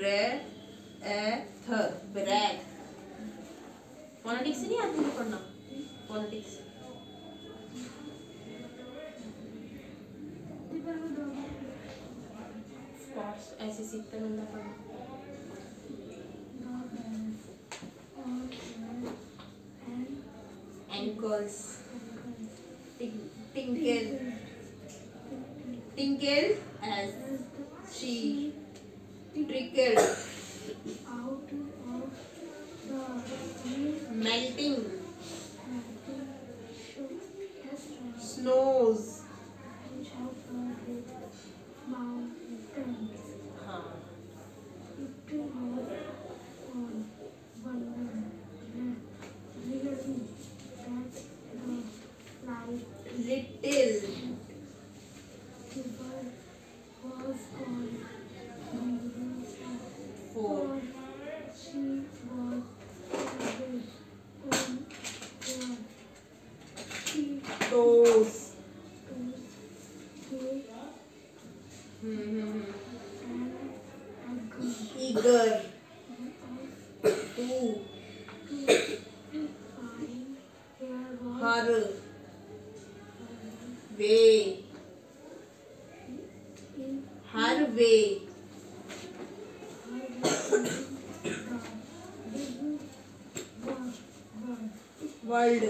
Breadth. Phonetics से नहीं आती है पढ़ना, फोनेटिक्स ऐसे सीखते बंदा पढ़ना। Ankles, tinkled as she trickled out of the melting snows। हाँ, little for toes। eager to her way world।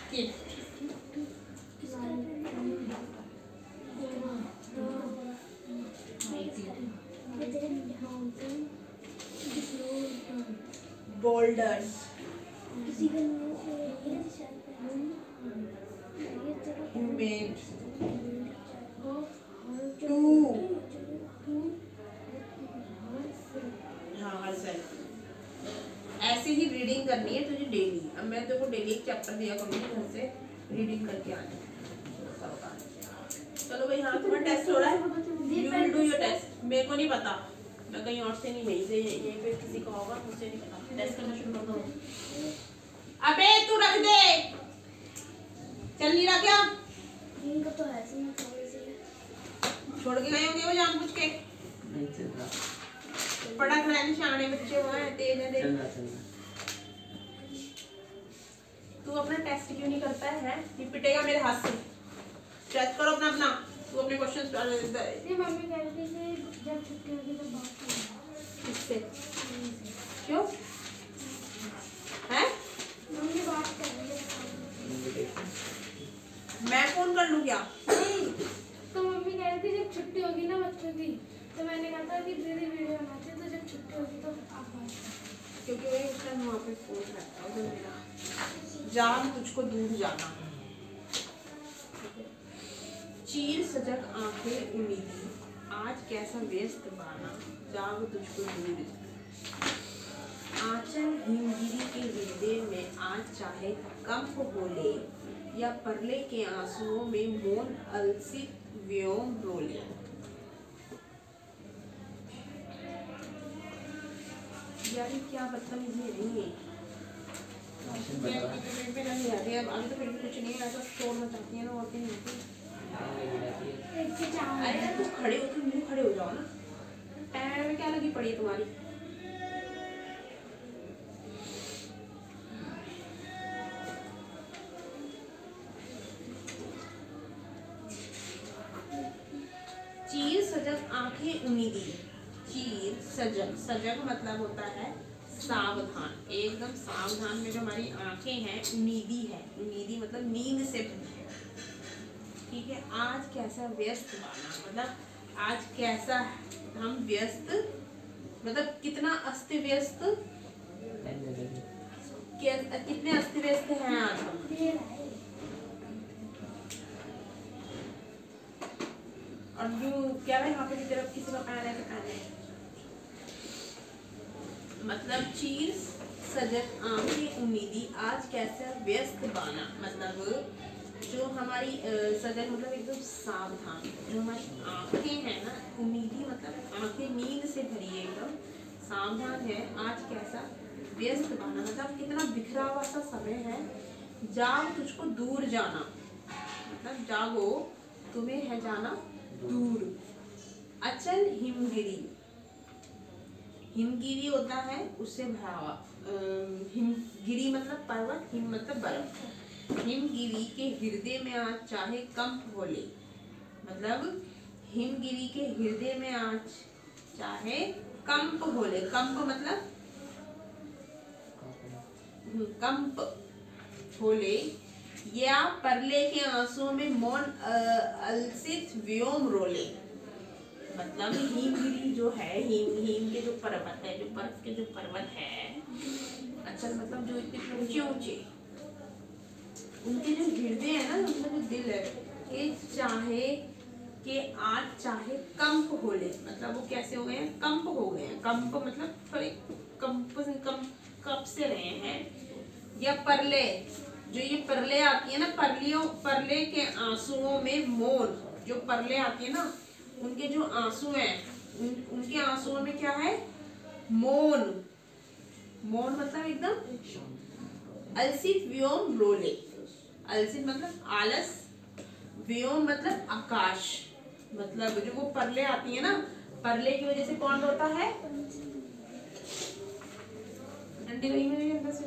skip boulders made to herself। ऐसे ही रीडिंग करनी है तुझे डेली। अब मैं तेरे को डेली एक चैप्टर दिया करूँगी, घर से रीडिंग करके आना। चलो भाई, हाँ तुम्हारा टेस्ट हो रहा है, you will do your test. मेरे को नहीं पता, मैं कहीं और से नहीं, यहीं पे किसी का होगा, मुझे नहीं पता। टेस्ट करना शुरू कर दो। अबे तू रख दे, चल नहीं रहा क्या? इनका तो है से छोड़ के गए होंगे वो जानबूझ के। नहीं चल रहा, पढ़ा खड़ा निशाने बच्चे वो हैं, तेज है। तू अपना टेस्ट क्यों नहीं करता है? ये पिटेगा मेरे हाथ से। टेस्ट करो अपना। तू अपने क्वेश्चंस ये मम्मी कह रही थी कि जब छुट्टी होगी तो बात करेंगे। किससे? क्यों है? मम्मी बात करेंगे। मैं फोन कर लूं क्या? नहीं, तो मम्मी कह रही थी जब छुट्टी होगी ना बच्चों की, तो मैंने कहा था कि दीदी वीडियो बनाते हैं, तो जब छुट्टी होगी तो आप बात करें। क्योंकि वही उस टाइम वहाँ पे फोन रहता है मेरा। जान तुझको दूर जाना। चीर सजग आंखें उम्मीदी, आज कैसा व्यस्त बाना, जाग तुझको दूर। आंचल हिमगिरी के हृदय में आज चाहे कंप बोले, या परले के आंसुओं में मौन अलसित व्योम रोले। यार क्या बदतमीजी है नहीं है। अभी तो फिर भी कुछ नहीं है, ऐसा शोर मचाती है ना औरतें नहीं होती। अरे यार तुम खड़े हो, तुम खड़े हो जाओ ना। पैर में क्या लगी पड़ी है तुम्हारी? चीर सजग आंखें उम्मीदी। चीर सजग, सजग मतलब होता है सावधान, एकदम सावधान में जो हमारी आंखें हैं उम्मीदी है। उम्मीदी मतलब नींद से भरी है। ठीक है, आज कैसा व्यस्त बाना मतलब आज कैसा हम व्यस्त, मतलब कितना अस्त व्यस्त, कितने अस्त व्यस्त हैं आज हम। और जो क्या है यहाँ पे की तरफ किसी का पैर है, मतलब चीर सजग आंखें उम्मीदी, आज कैसा व्यस्त बाना, मतलब जो हमारी सजग मतलब एकदम सावधान, जो हमारी आंखें हैं ना, उम्मीदी मतलब आंखें नींद से भरी है, एकदम सावधान है। आज कैसा व्यस्त बाना मतलब कितना बिखरा हुआ सा समय है। जाग तुझको दूर जाना, मतलब जागो तुम्हें है जाना दूर। हिमगिरी, हिमगिरी होता है उससे भरा हुआ, हिमगिरी मतलब पर्वत, हिम मतलब बर्फ। हिमगिरी के हृदय में आज चाहे कंप होले, मतलब हिमगिरी के हृदय में आज चाहे कंप होले, कंप मतलब कंप होले, या परले के आंसुओं में मौन अलसित व्योम रोले। मतलब हिमगिरी जो है, हिम के जो पर्वत है, जो बर्फ के जो पर्वत है, अच्छा मतलब जो इतने ऊंचे ऊंचे, उनके जो हृदय है ना, उनका जो दिल है, कि चाहे कि आज चाहे कंप होले, मतलब वो कैसे हो गए हैं, कंप हो गए हैं। कंप मतलब थोड़े कप से रहे हैं। या परले, जो ये परले आती है ना, परले के आंसुओं में मौन, जो परले आती है ना, उनके जो आंसू हैं, उनके आंसुओं में क्या है, मौन। मौन मतलब एकदम अलसित व्योम रोले, अलसित मतलब आलस, व्योम मतलब आकाश, मतलब जो वो परले आती है ना, परले की वजह से कौन रोता है, डंडी रही मेरे अंदर से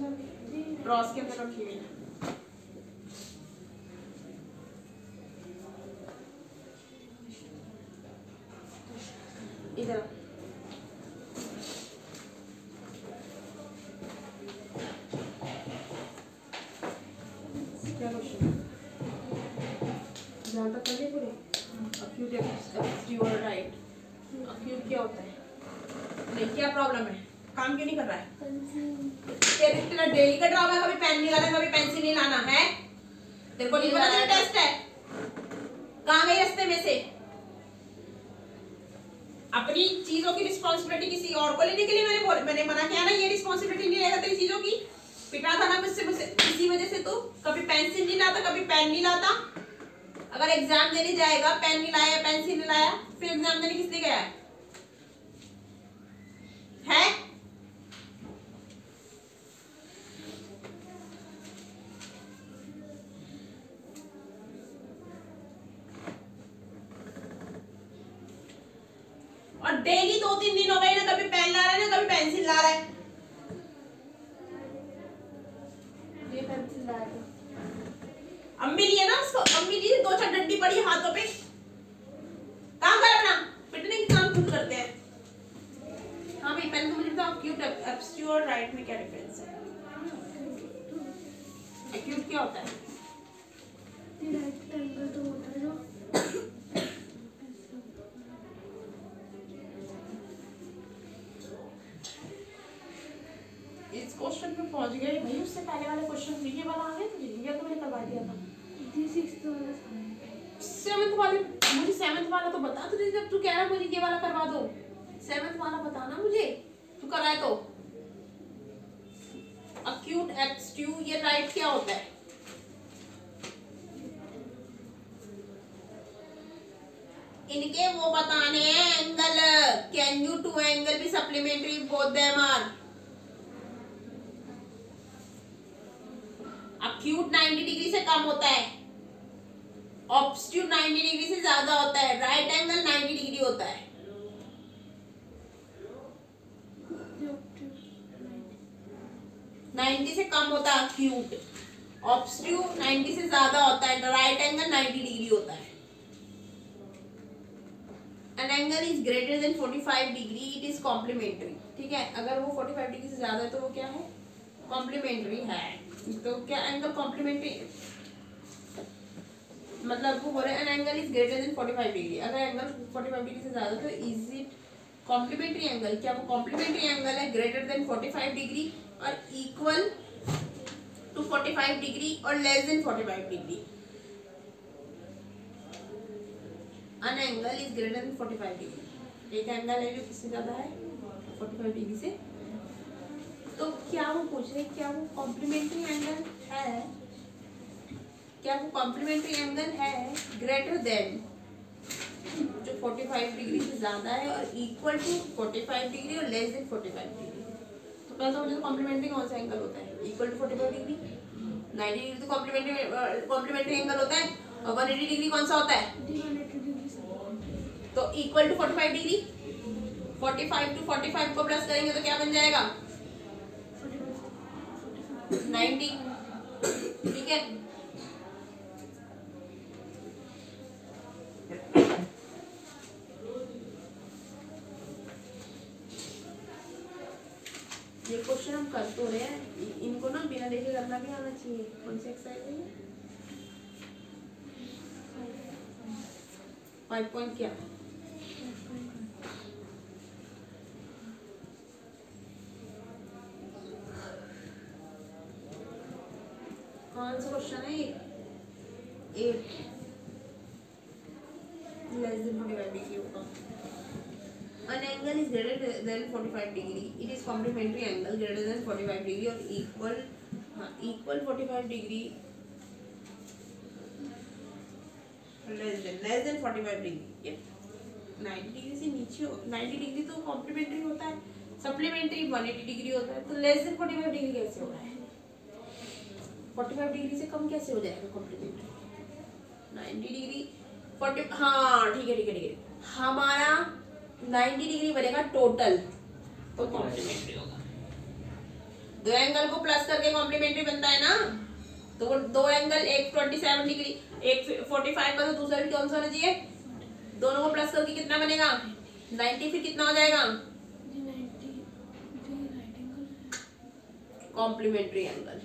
क्रॉस के अंदर रखी हुई है। इधर क्या क्वेश्चन जहाँ तक पढ़े पूरे? अक्यूट एब्स्ट्यूअर राइट, अक्यूट क्या होता है, नहीं क्या प्रॉब्लम है, काम क्यों नहीं कर रहा है? तेरा डेली का ड्रामा है, कभी पेन नहीं लाना, कभी पेंसिल नहीं लाना है, तेरे को नहीं पता तेरा टेस्ट है, कहाँ गई रास्ते में से? अपनी चीजों की रिस्पॉन्सिबिलिटी किसी और को लेने के लिए मैंने मना किया ना, ये रिस्पॉन्सिबिलिटी नहीं रहेगा तेरी चीजों की। पिटा था ना मुझसे इसी वजह से तू कभी पेंसिल नहीं लाता, कभी पेन नहीं लाता। अगर एग्जाम देने जाएगा, पेन नहीं लाया, पेंसिल नहीं लाया, फिर एग्जाम देने किस लिए गया है? और डेली 2-3 दिन हो गए ना, कभी पेन ला रहा है ना, कभी पेंसिल ला रहा है। ये पेंसिल ला रहा है, अम्मी लिए ना उसको, अम्मी लिए 2-4 डंडी पड़ी हाथों पे, काम कर अपना, पिटने की काम खुद करते हैं। हाँ भाई पहले तो मुझे बताओ अक्यूट एब्स्ट्यूअर राइट में क्या डिफरेंस है? अक्यूट क्या होता है? राइट एंगल तो होता है जो इस क्वेश्चन पे पहुंच गए भाई, उससे पहले वाले क्वेश्चन ये वाला आ गया तुझे, या तो मैंने करवा दिया था? 7th वाले, मुझे 7th वाला तो बता तुझे, जब तू कह रहा मुझे ये वाला करवा दो, 7th वाला बताना मुझे, तू कराए तो। अक्यूट एब्स्ट्यू ये राइट क्या होता है? इनके वो बताने हैं angle, can you two angle भी supplementary both them are. Acute 90 degree से कम होता है, ऑब्स्ट्यूट 90 डिग्री से ज्यादा होता है, राइट एंगल 90 डिग्री होता है। नाइन्टी से कम होता है अक्यूट, ऑब्स्ट्यूट 90 से ज्यादा होता है, राइट एंगल 90 डिग्री होता है। An angle is greater than 45 degree, it is complementary। ठीक है, अगर वो 45 डिग्री से ज्यादा है तो वो क्या है, कॉम्प्लीमेंट्री है। तो क्या एंगल कॉम्प्लीमेंट्री, मतलब वो बोल रहे हैं an angle is greater than 45 degree, अगर एंगल 45 डिग्री से ज्यादा तो इज इट कॉम्प्लीमेंट्री एंगल? क्या वो कॉम्प्लीमेंट्री एंगल है, ग्रेटर देन 45 डिग्री और इक्वल टू 45 डिग्री और less than 45 degree? An angle is greater than 45 degree, एक एंगल है जो किससे ज्यादा है, 45 डिग्री से। तो क्या वो पूछ रहे, क्या वो कॉम्प्लीमेंट्री एंगल है, क्या वो कॉम्प्लीमेंट्री एंगल है ग्रेटर देन जो 45 डिग्री से ज्यादा है और इक्वल टू 45 डिग्री और लेस देन 45 डिग्री? तो पहले तो मुझे कॉम्प्लीमेंट्री कौन सा एंगल होता है, इक्वल टू 45 डिग्री, 90 डिग्री तो कॉम्प्लीमेंट्री एंगल होता है, और 180 डिग्री कौन सा होता है? तो इक्वल टू 45 डिग्री 45 टू 45 को प्लस करेंगे तो क्या बन जाएगा 90। ठीक है, ये क्वेश्चन हम कर तो रहे हैं, इनको ना बिना देखे करना भी आना चाहिए। कौन सी एक्सरसाइज है? 5 पॉइंट क्या कौन सा क्वेश्चन है? 8 लेस देन 45 डिग्री होगा। An angle is greater than 45 degree. It is complementary angle greater than 45 degree और equal 45 degree less than 45 degree। 90 degree से नीचे 90 डिग्री तो कॉम्प्लीमेंट्री होता है, सप्लीमेंट्री 180 डिग्री होता है, तो लेस देन 45 डिग्री कैसे हो रहा है? 45 डिग्री से कम कैसे हो जाएगा कॉम्प्लीमेंट्री? 90 डिग्री 40, हाँ ठीक है ठीक है ठीक है, हमारा 90 डिग्री बनेगा टोटल, तो कॉम्प्लीमेंट्री होगा। दो एंगल को प्लस करके कॉम्प्लीमेंट्री बनता है ना, तो वो दो एंगल, एक 27 डिग्री, एक 45 का, तो दूसरा भी कौन सा होना चाहिए? दोनों को प्लस करके कितना बनेगा 90, फिर कितना हो जाएगा कॉम्प्लीमेंट्री एंगल।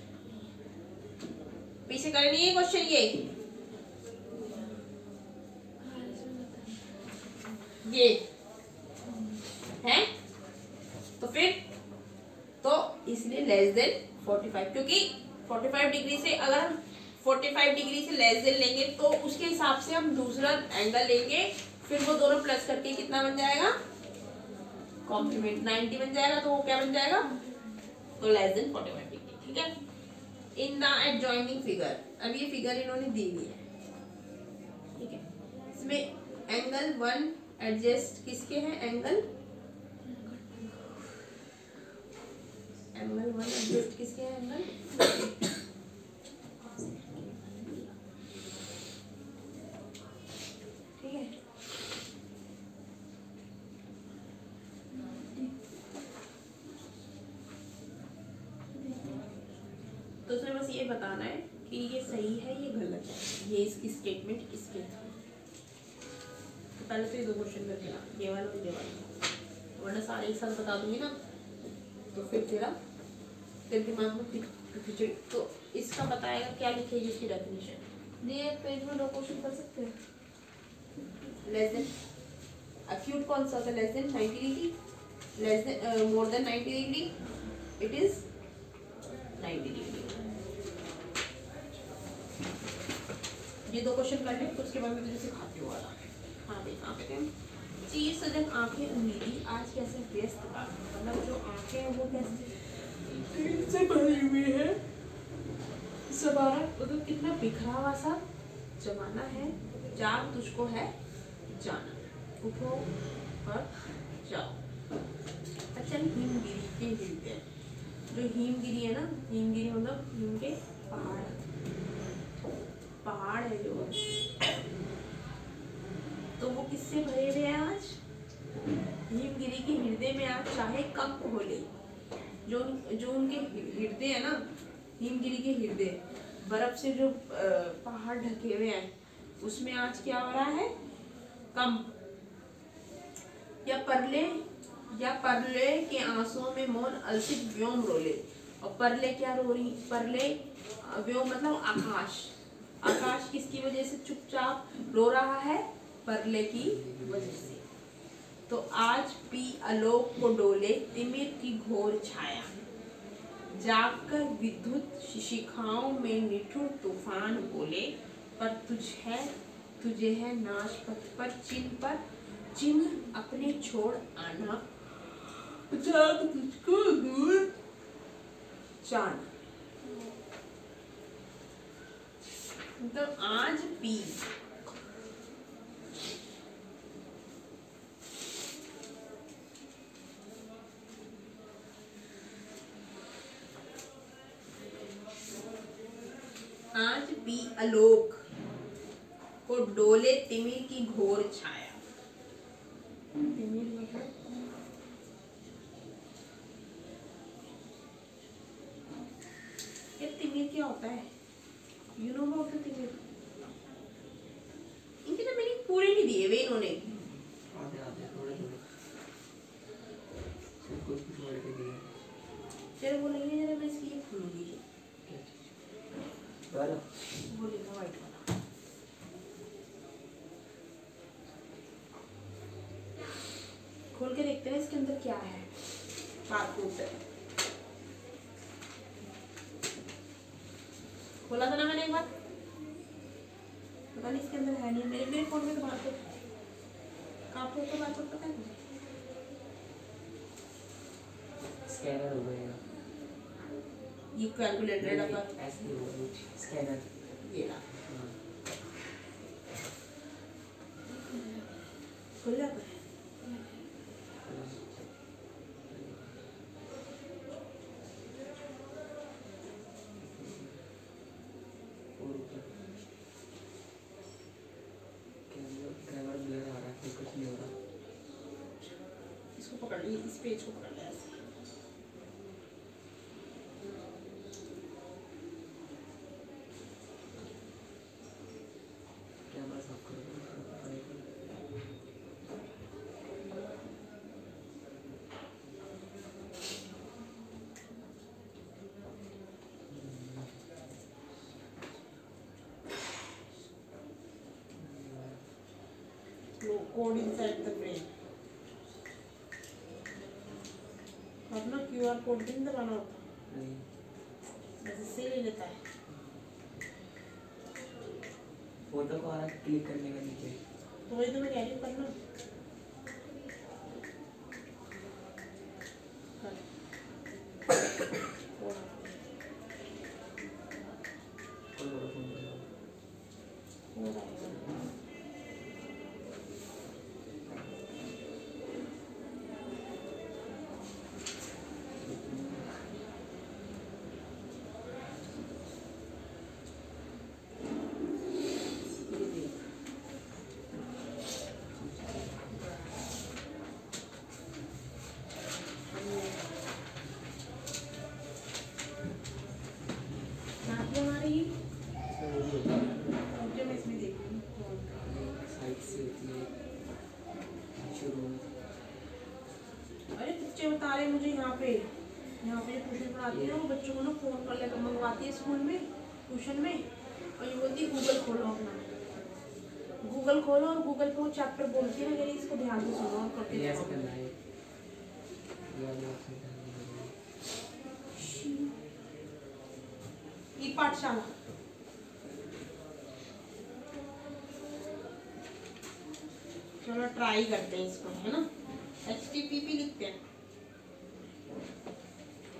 पीछे करनी है क्वेश्चन ये है, तो फिर तो इसलिए लेस देन 45, क्योंकि 45 डिग्री से अगर हम 45 डिग्री से लेस देन लेंगे तो उसके हिसाब से हम दूसरा एंगल लेंगे, फिर वो दोनों प्लस करके कितना बन जाएगा कॉम्प्लीमेंट 90 बन जाएगा, तो वो क्या बन जाएगा तो लेस देन 45 डिग्री। ठीक है, इन द एडजॉइनिंग फिगर, अब ये फिगर इन्होंने दी हुई है। ठीक है, इसमें एंगल 1 एडजस्ट किसके हैं? एंगल 1 एडजस्ट किसके हैं? एंगल ठीक है, तो उसमें बस ये बताना है कि ये सही है ये गलत है, ये इसकी स्टेटमेंट किसके है। तो पहले तो ये दो क्वेश्चन करके ना, ये वाला और ये वाला, वरना सारे एक साथ बता दूंगी ना तो फिर तेरे दिमाग में खिचड़ी। तो इसका बताएगा क्या लिखेगी इसकी डेफिनेशन। ये पेज में दो क्वेश्चन कर सकते हैं। लेस देन एक्यूट कौन सा होता है? Less than 90 degree, less than more than 90 degree, it is 90 degree. ये दो क्वेश्चन कर ले, उसके बाद मैं तुझे सिखाती हूँ वाला। हाँ भाई, कहाँ पे थे? चीर सजन आंखें उम्मीदी आज कैसे व्यस्त था, मतलब जो आंखें हैं वो कैसे से भरी हुई है। सवारा मतलब कितना बिखरा हुआ सा जमाना है, जाग तुझको है जाना, उठो और जाओ। अच्छा, हिमगिरी के हृदय, जो हिमगिरी है ना, हिमगिरी मतलब हिम के पहाड़ है जो, तो वो किससे भरे हुए हैं आज? हिमगिरी के हृदय में आज चाहे कंप हो ले, जो उनके हृदय है ना, हिमगिरी के हृदय, बर्फ से जो पहाड़ ढके हुए हैं, उसमें आज क्या हो रहा है? कंप। या परले के आंसुओं में मौन अलसित व्योम रोले। और परले क्या रो रही? परले व्योम मतलब आकाश। आकाश किसकी वजह से चुपचाप रो रहा है? परले की वजह से। तो आज पी आलोक को डोले तिमिर की घोर छाया, जागकर विद्युत शिखाओं में निठुर तूफान बोले, पर तुझे है नाश पथ पर चिन्ह अपने छोड़ आना, जाग तुझको दूर जाना। तो आज पी आलोक को डोले तिमिर की घोर छाया। तिमिर मतलब क्या होता है? You know about the thing. इनके ना मैंने पूरे नहीं दिए वे इन्होंने। आधे आधे थोड़े थोड़े सब कुछ छोड़ के दिया। चलो वो नहीं है, जरा मैं इसकी ये खोलूंगी। क्या चीज़? बारह वो लेना वाइट वाला। खोल के देखते हैं इसके अंदर क्या है। बारकोड है। खोला था ना मैंने एक बार। पता नहीं इसके अंदर है नहीं। मेरे फोन में तो बारकोड कहाँ पे होता है? बारकोड पता है? स्कैनर हो गया। ये कैलकुलेटर है पर ऐसे ही होगा कुछ स्कैनर। ये ना खुल जाता है। और ऊपर कैमरा ब्लर आ रहा है, कुछ नहीं हो रहा। इसको पकड़ ली, इस पेज को पकड़ लिया ऐसे। कैमरा साफ कर दो। Code inside the frame. अब ना क्यूआर कोड भी नहीं दबाना होता, नहीं बस इससे ले लेता है। फोटो को आ रहा है क्लिक करने का नीचे। तो वही तो मैं कह रही हूँ करना। कोई बड़ा फोन कर लो। हो रहा है। साइड से होती है शुरू में। अरे बच्चे बता रहे मुझे यहाँ पे जो ट्यूशन पढ़ाती है ना, वो बच्चों को ना फोन कर लेकर मंगवाती है स्कूल में, ट्यूशन में, और ये बोलती है गूगल खोलो अपना। गूगल खोलो और गूगल पे वो चैप्टर बोलती है ना, मेरी इसको ध्यान से सुनो और करके ये ऐसे देखो। करना है। ये वाला ऑप्शन करना है। ई पाठशाला। चलो ट्राई करते हैं इसको, है ना। HTTP लिखते हैं,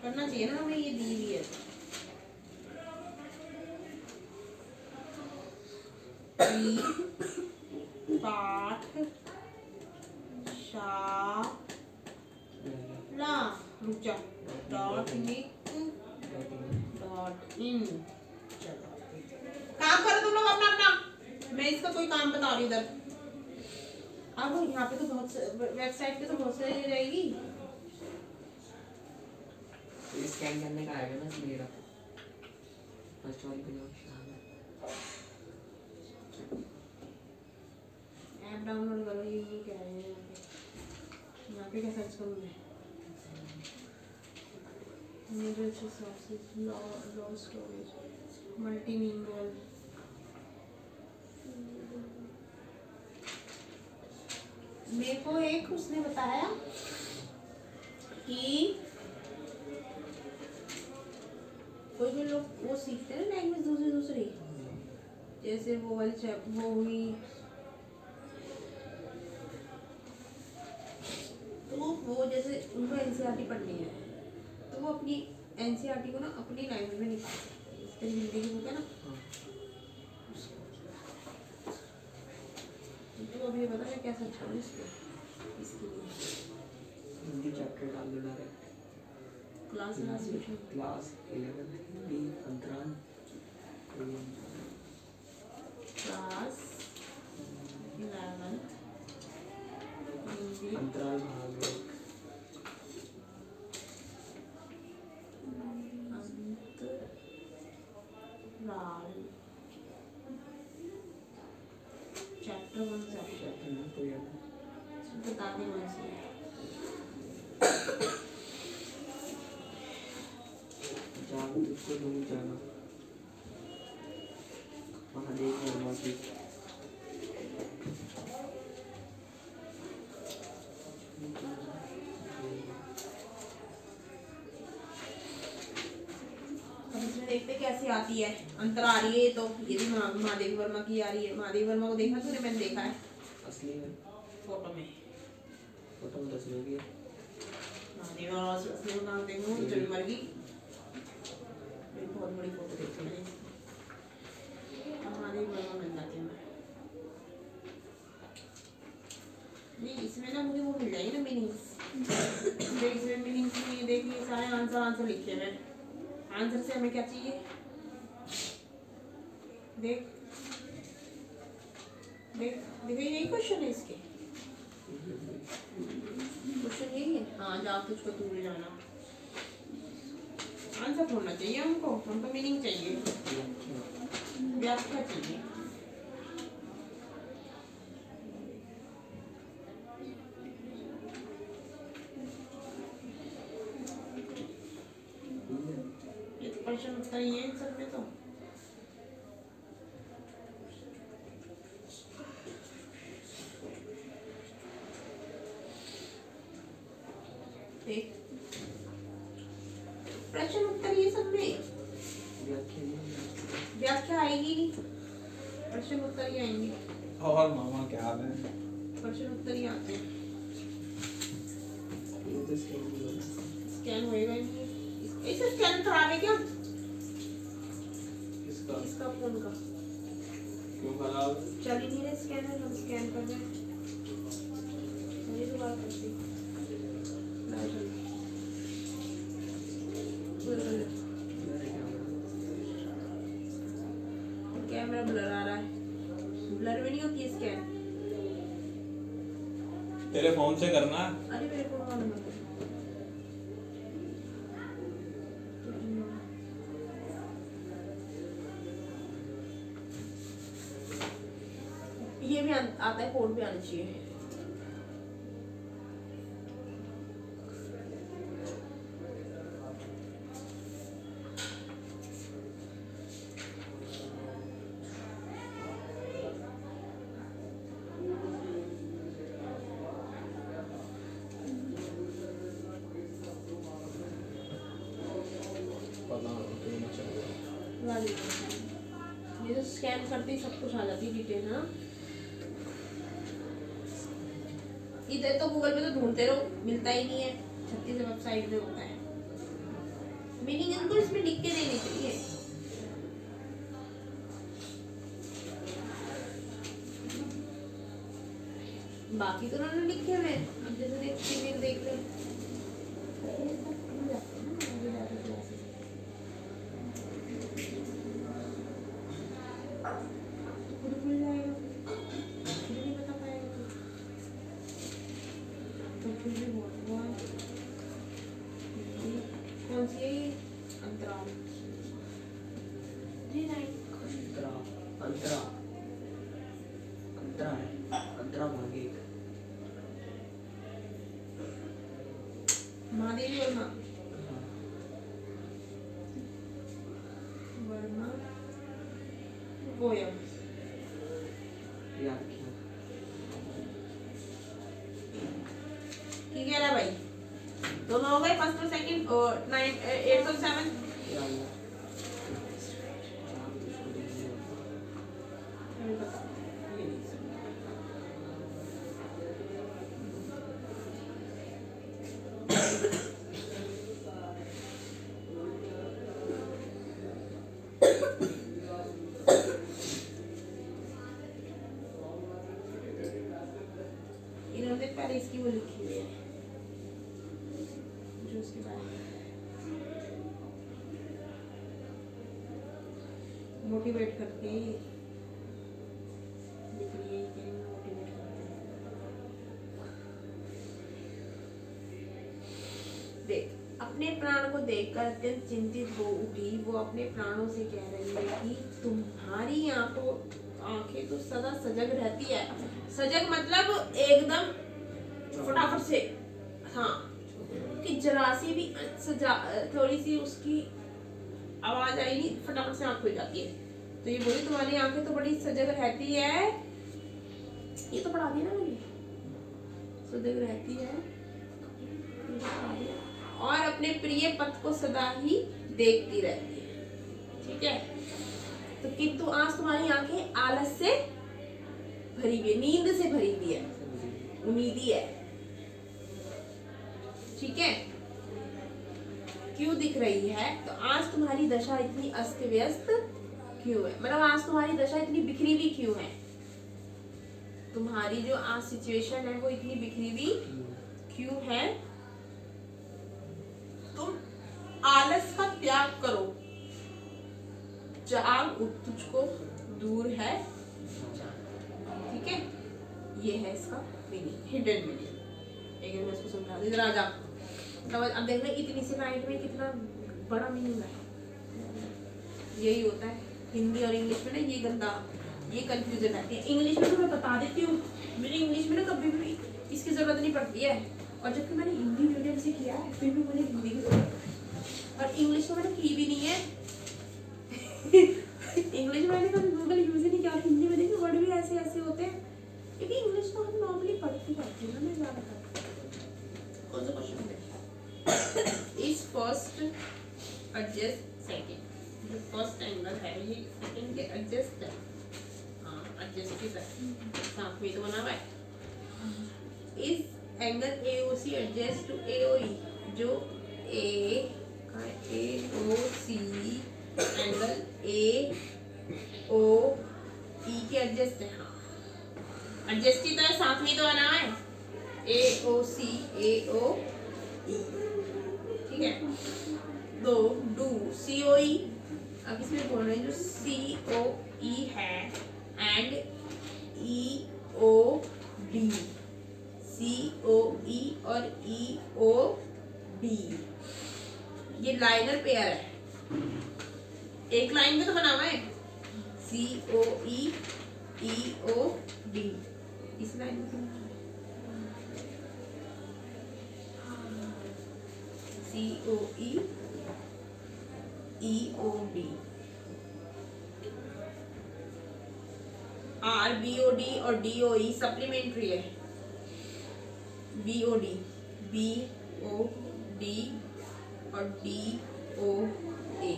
करना चाहिए ना हमें, ये दी हुई है। पाठशाला रुक जा .in। चलो काम करो तुम लोग अपना अपना, मैं इसका कोई काम बता रही हूँ इधर। अब यहाँ पे तो बहुत वेबसाइट पे तो बहुत सारी रहेगी। तो स्कैन करने का आएगा ना मेरा फर्स्ट वाली पे ऑप्शन ऐप डाउनलोड करो, ये क्या है यहाँ पे क्या सर्च करूँ मैं? मेरे सोर्सेज, लॉ स्टोरेज, मल्टीलिंगुअल। मेरे को एक उसने बताया कि कोई भी लोग वो सीखते हैं ना लैंग्वेज दूसरी दूसरी, जैसे वो वाली वो हुई, तो वो जैसे उनको NCERT पढ़नी है तो वो अपनी NCERT को ना अपनी लैंग्वेज में निकाल सकते हैं। तेरी हिंदी की बुक है ना, तो अभी पता है क्या सर्च करूँ इसके लिए। हिंदी चैप्टर डाल दो डायरेक्ट। क्लास क्लास 11 हिंदी अंतराल। क्लास 11 हिंदी अंतराल भाग 1। बताते हैं कौन सी है। जाओ उसको दूर जाना महादेव वर्मा की अब इसमें देखते कैसी आती है। अंतर आ रही है तो ये भी महादेव वर्मा की आ रही है। महादेव वर्मा को देखा तूने? मैंने देखा है असली में फोटो में। फोटो में दस लोग महादेव वर्मा असली में कहाँ देखूँ? चल मर गई। मेरी बहुत बड़ी फोटो देखी मैंने इसकी। महादेव वर्मा मिल जाती है मैं। नहीं इसमें ना मुझे वो मिल जाएगी ना मीनिंग्स। देख इसमें मीनिंग्स में देखिए सारे आंसर लिखे हैं। आंसर से हमें क्या चाहिए? देख देख देखो यही क्वेश्चन है इसके। क्वेश्चन यही है। हाँ जाओ तुझको दूर जाना। आंसर ढूंढना चाहिए हमको मीनिंग चाहिए, व्याख्या चाहिए। ये तो क्वेश्चन उत्तर ही है इन सब में तो। प्रश्न उत्तर ये सब में व्याख्या आएगी नहीं, प्रश्न उत्तर ही आएंगे। और मामा क्या हाल है? प्रश्न उत्तर ही आते हैं। ये तो स्कैन होएगा ही नहीं। इसे स्कैन खराब है क्या? इसका फोन का क्यों खराब? चल ही नहीं रहे स्कैनर। हम स्कैन कर रहे हैं। चलिए दोबारा करते हैं। कैमरा ब्लर आ रहा है। ब्लर में नहीं होती है स्कैन। तेरे फोन से करना। अरे मेरे को ऑन मत कर। ये भी आता है, कोड भी आना चाहिए। ये तो स्कैन करते ही सब कुछ आ जाती है डिटेल। हाँ इधर तो गूगल पे तो ढूंढते रहो, मिलता ही नहीं है। 36 वेबसाइट में होता है। मीनिंग इनको इसमें लिख के देनी चाहिए। बाकी तो उन्होंने लिखे हुए। अब जैसे देख फीमेल देख ले, कौन सी है ये? अंतराल। अंतरा अंतरा अंतरा भाग एक। महादेवी वर्मा वर्मा पोयम। व्याख्या ठीक है ना भाई? दोनों हो गए, फर्स्ट और सेकंड और 9 8 और 7। इन्होंने पहले इसकी वो लिखी हुई है जो उसके बारे में मोटिवेट करके लिख रही है कि मोटिवेट करते हैं। देख, अपने प्राण को देखकर अत्यंत चिंतित हो उठी। वो अपने प्राणों से कह रही है कि तुम्हारी आंखें तो सदा सजग रहती है। सजग मतलब एकदम से, हाँ, कि जरा सी भी थोड़ी सी उसकी आवाज आएगी फटाफट से आंख खुल जाती है। तो ये बोली तुम्हारी आंखें तो बड़ी सजग रहती है, ये तो पढ़ा दिया ना मैंने, सजग रहती है और अपने प्रिय पथ को सदा ही देखती रहती है। ठीक है, तो किंतु आज तुम्हारी आंखें आलस से भरी हुई है, नींद से भरी हुई है, उम्मीदी है। ठीक है, क्यों दिख रही है? तो आज तुम्हारी दशा इतनी अस्त व्यस्त क्यों है, मतलब आज तुम्हारी दशा इतनी बिखरी हुई क्यों है? तुम्हारी जो आज सिचुएशन है वो इतनी बिखरी हुई क्यों है? तुम आलस का त्याग करो, जाग उठ, तुझको दूर है जाना। ठीक है, ये है इसका मीनिंग, हिडन मीनिंग। एक मैं इसको समझा दूं, इधर आ जा। अब देख ले इतनी सी लाइन में कितना बड़ा मीनिंग है। यही होता है हिंदी और इंग्लिश में ना, ये गंदा, ये कंफ्यूजन आती है। इंग्लिश में तो मैं बता देती हूँ, मेरी इंग्लिश में ना कभी भी इसकी जरूरत नहीं पड़ती है, और जबकि मैंने हिंदी मीडियम से किया है फिर भी मुझे हिंदी की जरूरत है, और इंग्लिश तो मैंने की भी नहीं है। इंग्लिश मैंने कभी गूगल यूज ही नहीं किया, हिंदी में देखिए वर्ड भी ऐसे ऐसे होते हैं, क्योंकि इंग्लिश तो हम नॉर्मली पढ़ते रहते हैं ना ज्यादातर। कौन सा क्वेश्चन है? इस फर्स्ट एडजस्ट सेकंड, जो फर्स्ट एंगल है ये सेकंड के एडजस्ट है, हाँ एडजस्ट की तरह साथ में तो बना हुआ है। इस angle AOC adjust to AOE, जो A का AOC एंगल AOE के एडजस्ट है, हाँ एडजस्ट की तरह साथ में तो बना है AOC AOE। ठीक है, दो डू COE, अब इसमें बोल रहे हैं जो COE है एंड EOD, COE और EOD ये लाइनर पेयर है, एक लाइन में तो बना हुआ है COE EOD, इस लाइन में तो COE EOD। BOD और DOE सप्लीमेंट्री है, BOD और DOA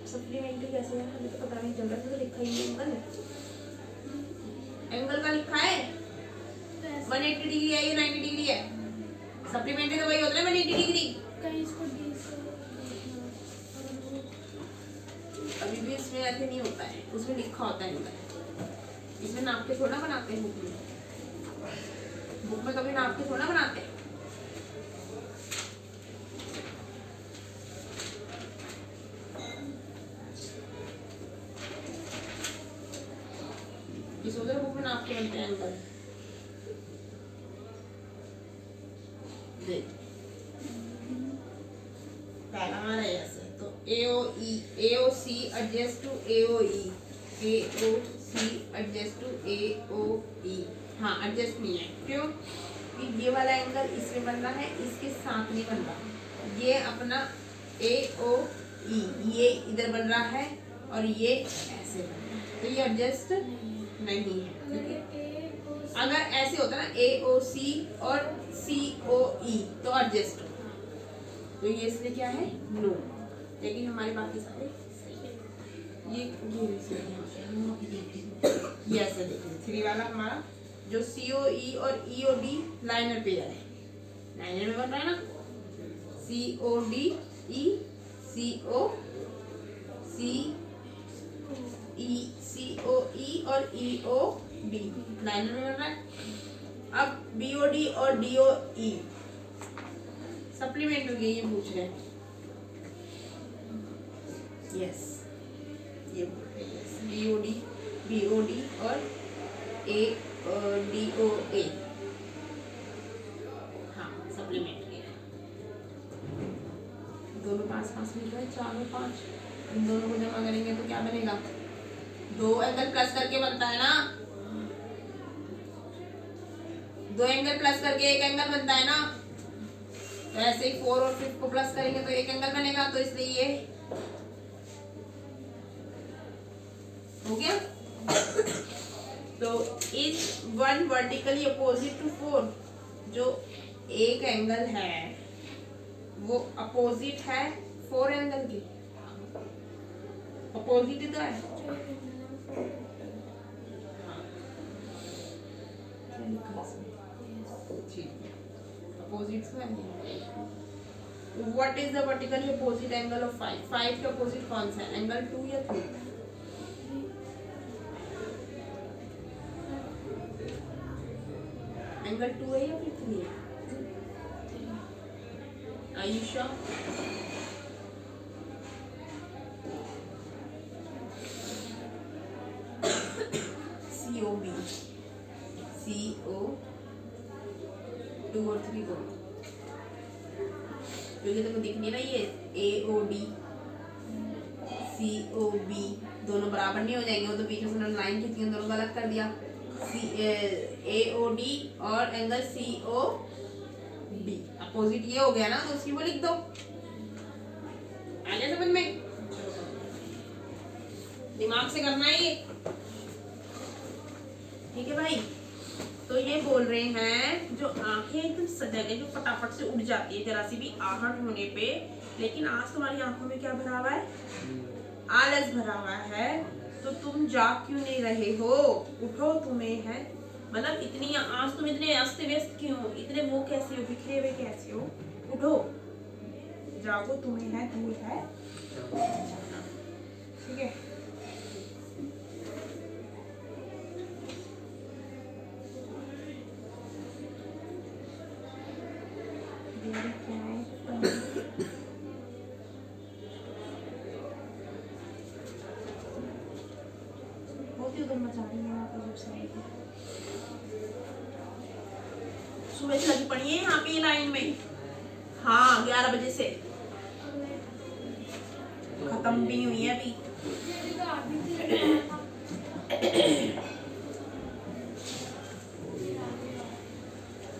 सप्लीमेंट्री कैसे है हमें तो पता नहीं चल रहा, तो लिखा ही एंगल, एंगल का लिखा है 180 डिग्री है, ये 90 डिग्री है, सप्लीमेंट्री तो वही होता है 180 डिग्री। कहीं इसको डी से अभी भी इसमें ऐसे नहीं होता है, उसमें लिखा होता है एंगल, इसमें नाप के थोड़ा बनाते हैं, बुक में कभी नाप के थोड़ा बनाते हैं। इस उधर बुक में नाप के बनते हैं एंगल, देख पहला हमारा ऐसे, तो AOC adjust to AOE, AOC adjust to AOE, हाँ एडजस्ट नहीं है, क्यों? कि ये वाला एंगल इसमें बन रहा है, इसके साथ नहीं बन रहा, ये अपना AOE ये इधर बन रहा है और ये ऐसे बन रहा है, तो ये एडजस्ट नहीं है। अगर ऐसे होता ना AOC और COE तो एडजस्ट हो, तो ये इसलिए क्या है नो, लेकिन हमारे बाकी सारे ये ऐसे देखिए, 3 वाला हमारा जो COE और EOD लाइनर पेयर है, लाइनर में बन रहा है ना, COD E CO COE और EOD लाइनर में बन रहा है। अब BOD और DOE सप्लीमेंट हो गया, ये पूछ रहे हैं, यस ये BOD और DOA, हाँ सप्लीमेंट किया, दोनों पास मिल रहा है, 4 और 5, इन दोनों को जमा करेंगे तो क्या बनेगा, 2 एंगल प्लस करके बनता है ना, दो एंगल प्लस करके एक एंगल बनता है ना, तो ऐसे ही 4 और 5 को प्लस करेंगे तो एक एंगल बनेगा, तो इसलिए ये हो गया। तो इज 1 वर्टिकली अपोजिट टू 4, जो एक एंगल है वो अपोजिट है 4 एंगल की, अपोजिट ही तो है। Opposite what is the vertically opposite angle of 5? 5 के अपोजिट कौन सा है? एंगल 2 या 3? एंगल 2 है या फिर 3 है? Are you sure? COB, CO 2 और 3 दोनों, क्योंकि तुमको दिख नहीं रहा ये AOD COB दोनों बराबर नहीं हो जाएंगे, वो तो पीछे से लाइन खींची दोनों गलत कर दिया। AOD और एंगल COB अपोजिट ये हो गया ना, तो उसी को लिख दो। आ गया समझ में? दिमाग से करना है ये, ठीक है भाई। तो ये बोल रहे हैं जो आंखें एकदम सजग है, जो फटाफट से उड़ जाती है जरा सी भी आहट होने पे, लेकिन आज तुम्हारी आंखों में क्या भरा हुआ है? आलस भरा हुआ है। तो तुम जाग क्यों नहीं रहे हो? उठो, तुम्हें है मतलब इतनी आज तुम इतने अस्त व्यस्त क्यों, इतने वो कैसे हो, बिखरे हुए कैसे हो? उठो, जागो, तुम्हें है दूर है, ठीक है। सुबह से लगी पड़ी है यहाँ पे लाइन में। हाँ 11 बजे से खत्म भी नहीं हुई है अभी।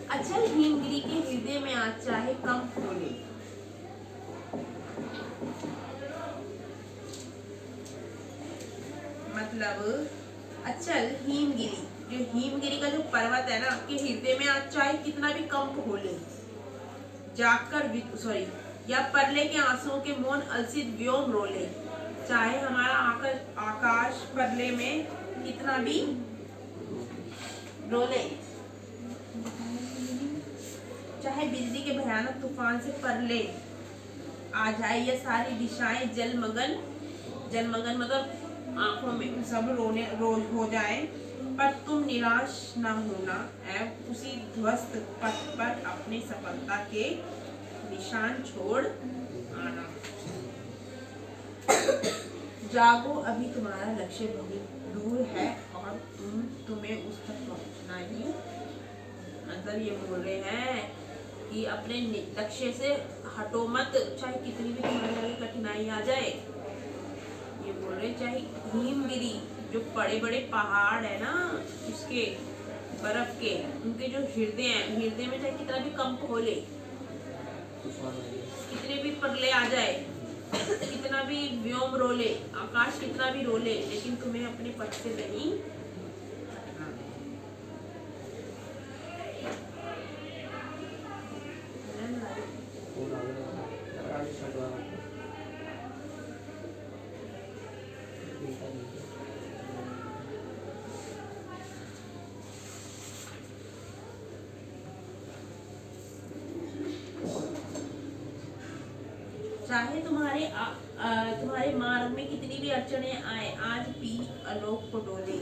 अच्छा, हिमगिरी के हृदय में आज चाहे कम खोले, मतलब अचल हिमगिरी, जो हिमगिरी का जो पर्वत है ना, के हृदय में आज चाहे कितना भी कंप हो ले, जागकर या परले के आंसुओं के मौन अलसित व्योम रोले, चाहे हमारा आकाश परले में कितना भी रोले, चाहे बिजली के भयानक तूफान से परले आ जाए, ये सारी दिशाएं जलमगन मतलब आंखों में सब रोज हो जाए, पर तुम निराश न होना एवं उसी ध्वस्त पथ पर अपनी सफलता के निशान छोड़ आना। जागो, अभी तुम्हारा लक्ष्य बहुत दूर है और तुम्हें उस तक पहुंचना ही। मतलब ये बोल रहे हैं कि अपने लक्ष्य से हटो मत, चाहे कितनी भी तुम्हारे आगे कठिनाई आ जाए। ये बोल रहे चाहे हिमगिरी, जो बड़े बड़े पहाड़ है ना उसके बर्फ के, उनके जो हृदय में चाहे कितना भी कंप हो ले, कितने भी परले आ जाए, कितना भी व्योम रोले, आकाश कितना भी रोले, लेकिन तुम्हें अपने पथ से नहीं हटना है। चाहे तुम्हारे मार्ग में कितनी भी अड़चनें आए, आज भी आलोक को डोले।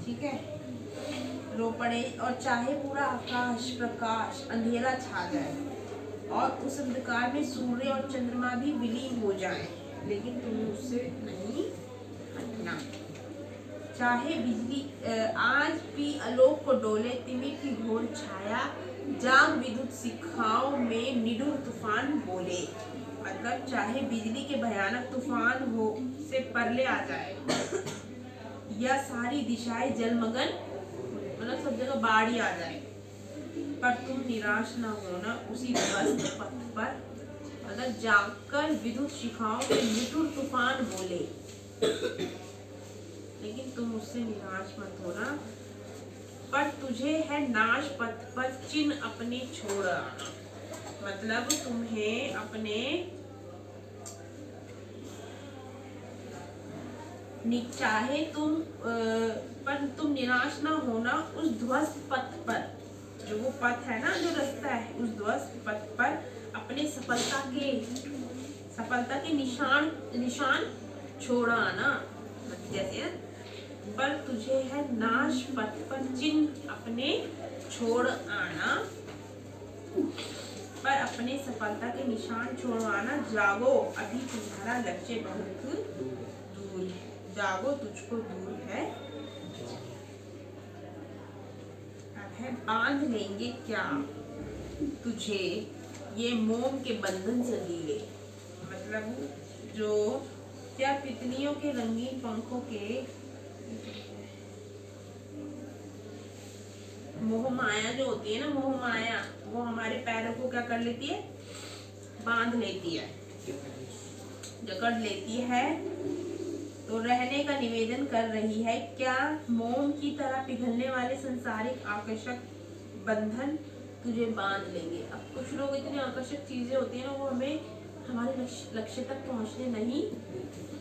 ठीक है, रो पड़े और चाहे पूरा आकाश प्रकाश अंधेरा छा जाए और उस अंधकार में सूर्य और चंद्रमा भी विलीन हो जाए, लेकिन तुम उससे नहीं हटना। चाहे बिजली आज भी आलोक को डोले, तिमिर की घोर छाया, जाग विद्युत शिखाओं में निडुर तूफान बोले। मतलब चाहे बिजली के भयानक तूफान हो से परले आ जाए, या सारी दिशाएं जलमग्न, मतलब सब जगह बाढ़ ही आ जाए, पर तुम निराश न होना उसी ध्वस्त पथ पर, मतलब जागकर विद्युत शिखाओं के निठुर तूफान बोले, लेकिन तुम उससे निराश मत होना, पर तुझे है नाश पथ पर चिन्ह अपने छोड़ आना। मतलब तुम्हें अपने चाहे तुम पर तुम निराश ना होना उस ध्वस्त पथ पर, जो वो पथ है ना, जो रास्ता है, उस ध्वस्त पथ पर अपने सफलता के निशान छोड़ा आना। जैसे पर तुझे है नाश पथ पर चिन्ह अपने छोड़ आना, पर अपने सफलता के निशान छोड़ आना। जागो अभी तुम्हारा लक्ष्य बहुत दूर है, जागो तुझको दूर है। अब है बांध लेंगे क्या तुझे ये मोम के बंधन से लीले, मतलब जो क्या तितलियों के रंगीन पंखों के मोह माया जो होती है ना, मोह माया, वो हमारे पैरों को क्या कर लेती है, बांध लेती है, जकड़ लेती है। तो रहने का निवेदन कर रही है, क्या मोम की तरह पिघलने वाले संसारिक आकर्षक बंधन तुझे बांध लेंगे। अब कुछ लोग इतनी आकर्षक चीजें होती है ना, वो हमें हमारे लक्ष्य तक पहुंचने नहीं,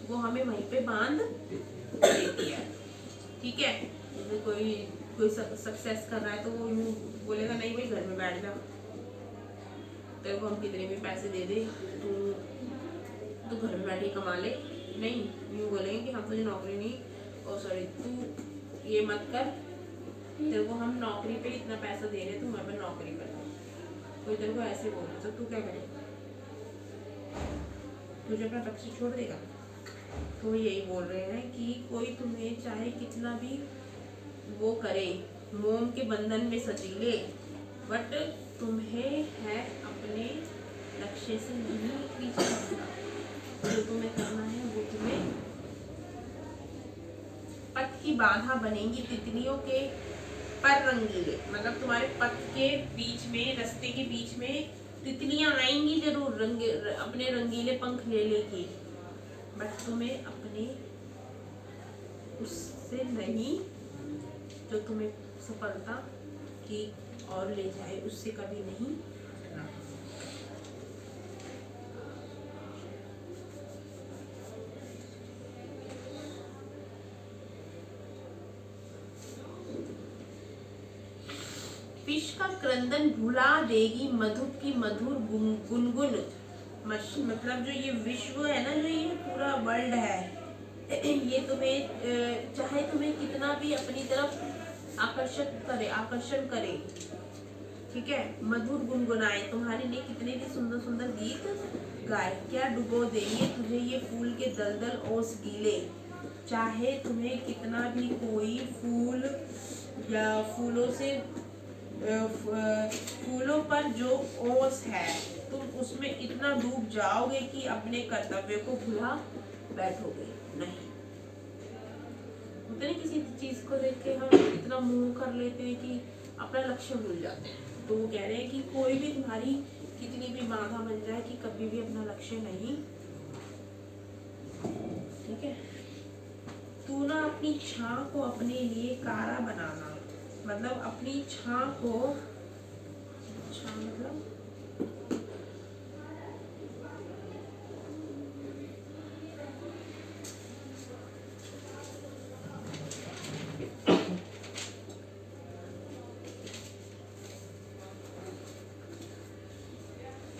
वो हमें वहीं पे बांध देती है। ठीक है, जैसे कोई सक्सेस कर रहा है तो वो यूँ बोलेगा नहीं भाई घर में बैठ जा, तेरे को हम कितने भी पैसे दे दे, तू घर में बैठ के कमा ले, नहीं यूँ बोलेंगे कि हम तुझे नौकरी नहीं, ओ सॉरी तू ये मत कर, तेरे को हम नौकरी पे इतना पैसा दे रहे, तू हमारे पे नौकरी कर। कोई तेरे को ऐसे बोले तो तू क्या करे, तुझे अपना लक्ष्य छोड़ देगा। तो यही बोल रहे हैं कि कोई तुम्हें चाहे कितना भी वो करे, मोम के बंधन में सजीले, बट तुम्हें है अपने लक्ष्य से नहीं पीछे हटना। जो तुम्हें करना है वो तुम्हें पथ की बाधा बनेंगी तितलियों के पर रंगीले, मतलब तुम्हारे पथ के बीच में, रास्ते के बीच में तितलियां आएंगी जरूर, अपने रंगीले पंख ले लेगी, बट तुम्हें अपने उससे नहीं, जो तुम्हें सफलता की और ले जाए, उससे कभी नहीं हटना। विष का क्रंदन भुला देगी मधु की मधुर गुनगुन, मतलब जो ये विश्व है ना, जो ये पूरा वर्ल्ड है, ये तुम्हें चाहे तुम्हें कितना भी अपनी तरफ आकर्षण करे, ठीक है, मधुर गुनगुनाए, तुम्हारे लिए कितने भी सुंदर सुंदर गीत गाए, क्या डुबो देंगे तुझे ये फूल के दलदल ओस गीले। चाहे तुम्हें कितना भी कोई फूल या फूलों पर जो ओस है, तुम उसमें इतना डूब जाओगे कि अपने कर्तव्य को भुला बैठोगे नहीं। होता है किसी चीज को देख के हम इतना मोह कर लेते हैं कि अपना लक्ष्य भूल जाते हैं। तो वो कह रहे हैं कि कोई भी तुम्हारी कितनी भी बाधा बन जाए कि कभी भी अपना लक्ष्य नहीं, ठीक है। तू ना अपनी छां को अपने लिए कारा बनाना, मतलब अपनी छां को, छां मतलब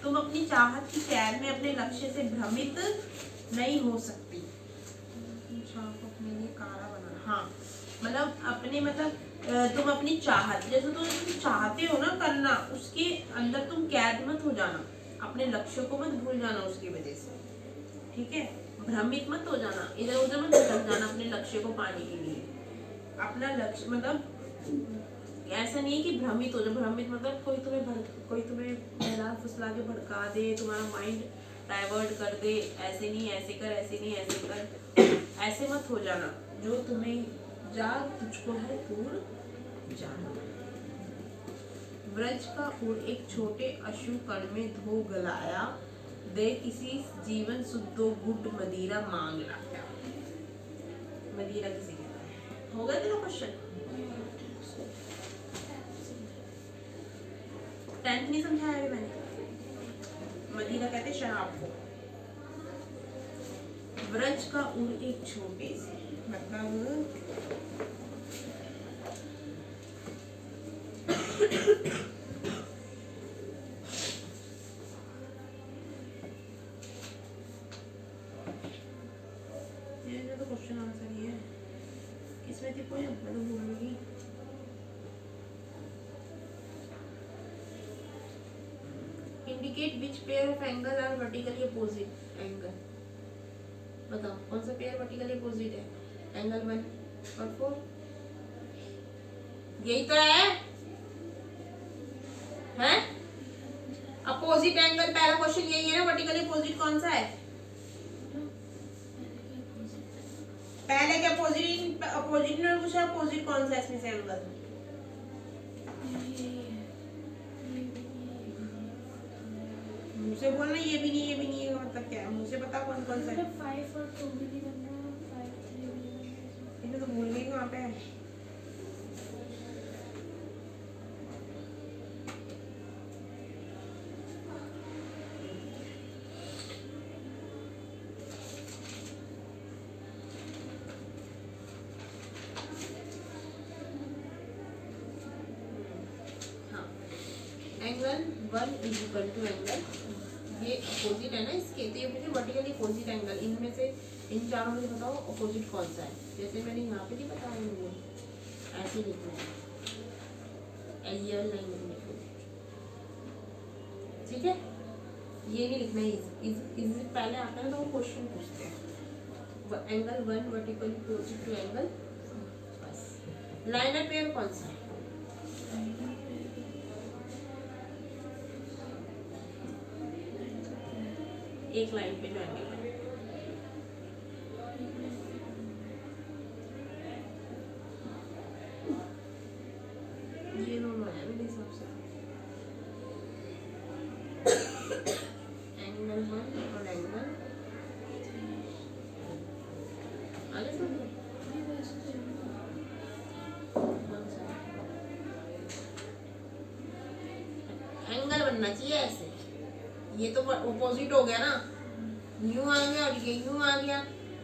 तुम अपनी चाहत की सैर में अपने लक्ष्य से भ्रमित नहीं हो सकती। अपने लिए कारा बनाना, हाँ मतलब अपने, मतलब तुम अपनी चाहत, जैसे तुम चाहते हो ना करना, उसके अंदर तुम कैद मत हो जाना, अपने लक्ष्य को मत भूल जाना उसकी वजह से, ठीक है। भ्रमित मत हो जाना, इधर उधर मत भटक जाना अपने लक्ष्य को पाने के लिए। अपना लक्ष्य मतलब ऐसा नहीं है कि भ्रमित हो जाए, भ्रमित मतलब कोई तुम्हें बहला फुसला के भड़का दे, तुम्हारा माइंड डाइवर्ट कर दे, ऐसे नहीं ऐसे कर, ऐसे नहीं ऐसे कर, ऐसे मत हो जाना। जो तुम्हें जाग तुझको है दूर जाना। ब्रज का उड़ एक छोटे अश्रु कण में धो गलाया, दे किसी जीवन सुधो गुट मदिरा मांग लाया। मदिरा किसे कहता है? हो गया तेरा क्वेश्चन? 10th नहीं समझाया अभी मैंने। मदिरा कहते शराब को। ब्रज का उड़ एक छोटे से मतलब ये तो क्वेश्चन आंसर ही है। किसमें थी पोएम? मैं तो भूल गई। Indicate which pair of angle are vertically opposite angle. बताओ कौन सा पेयर वर्टिकली अपोजिट है? एंगल 1 और 4 यही तो है हैं? अपोजिट एंगल पहला क्वेश्चन यही है ना। वर्टिकली अपोजिट कौन सा है? पहले के अपोजिट ने पूछा अपोजिट कौन सा है इसमें से एंगल? मुझसे बोलना ये भी नहीं है मतलब क्या है? मुझे बता कौन कौन सा है? 5 और 2 भी नहीं बनना, 5 3 भी नहीं बनना। इन्हें तो भूल गई कहाँ पे है? हाँ, angle 1 is equal to angle, ये अपोजिट है ना इसके, तो ये मुझे वर्टिकली अपोजिट एंगल, इनमें से इन चारों में बताओ अपोजिट कौन सा है? जैसे मैंने यहाँ पे नहीं बताया मुझे, ऐसे लिखना है, ये लाइन नहीं लिखो, ठीक है? ये नहीं लिखना है, इज पहले आता है तो वो क्वेश्चन पूछते हैं। Angle 1 vertically opposite to angle, बस। लाइनर पेयर कौन सा है? एक लाइन पे जो एंगल है, ये दोनों है मेरे हिसाब से, एंगल 1 और एंगल आगे समझो कौन सा एंगल बनना चाहिए ऐसे। ये तो अपोजिट हो गया ना, यूं आ गया और ये यूं आ गया।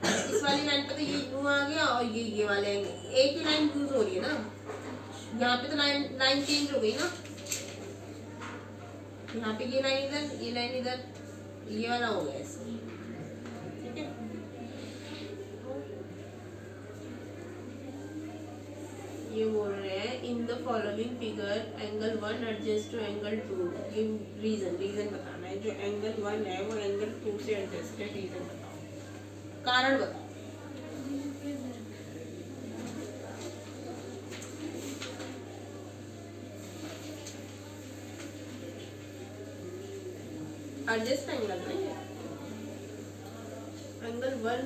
इस वाली लाइन पे तो ये यूं आ गया और ये वाले एक ही लाइन यूज हो रही है ना। यहाँ पे तो लाइन चेंज हो गई ना, यहाँ पे ये लाइन इधर, ये लाइन इधर, ये वाला हो गया ऐसे, ठीक है? ये बोल रहे हैं in the following figure angle 1 adjust to angle 2, give reason बताना है। जो एंगल 1 है वो एंगल 2 से एडजस्ट है, रीजन बताओ, कारण बताओ। एडजस्ट एंगल नहीं है, एंगल 1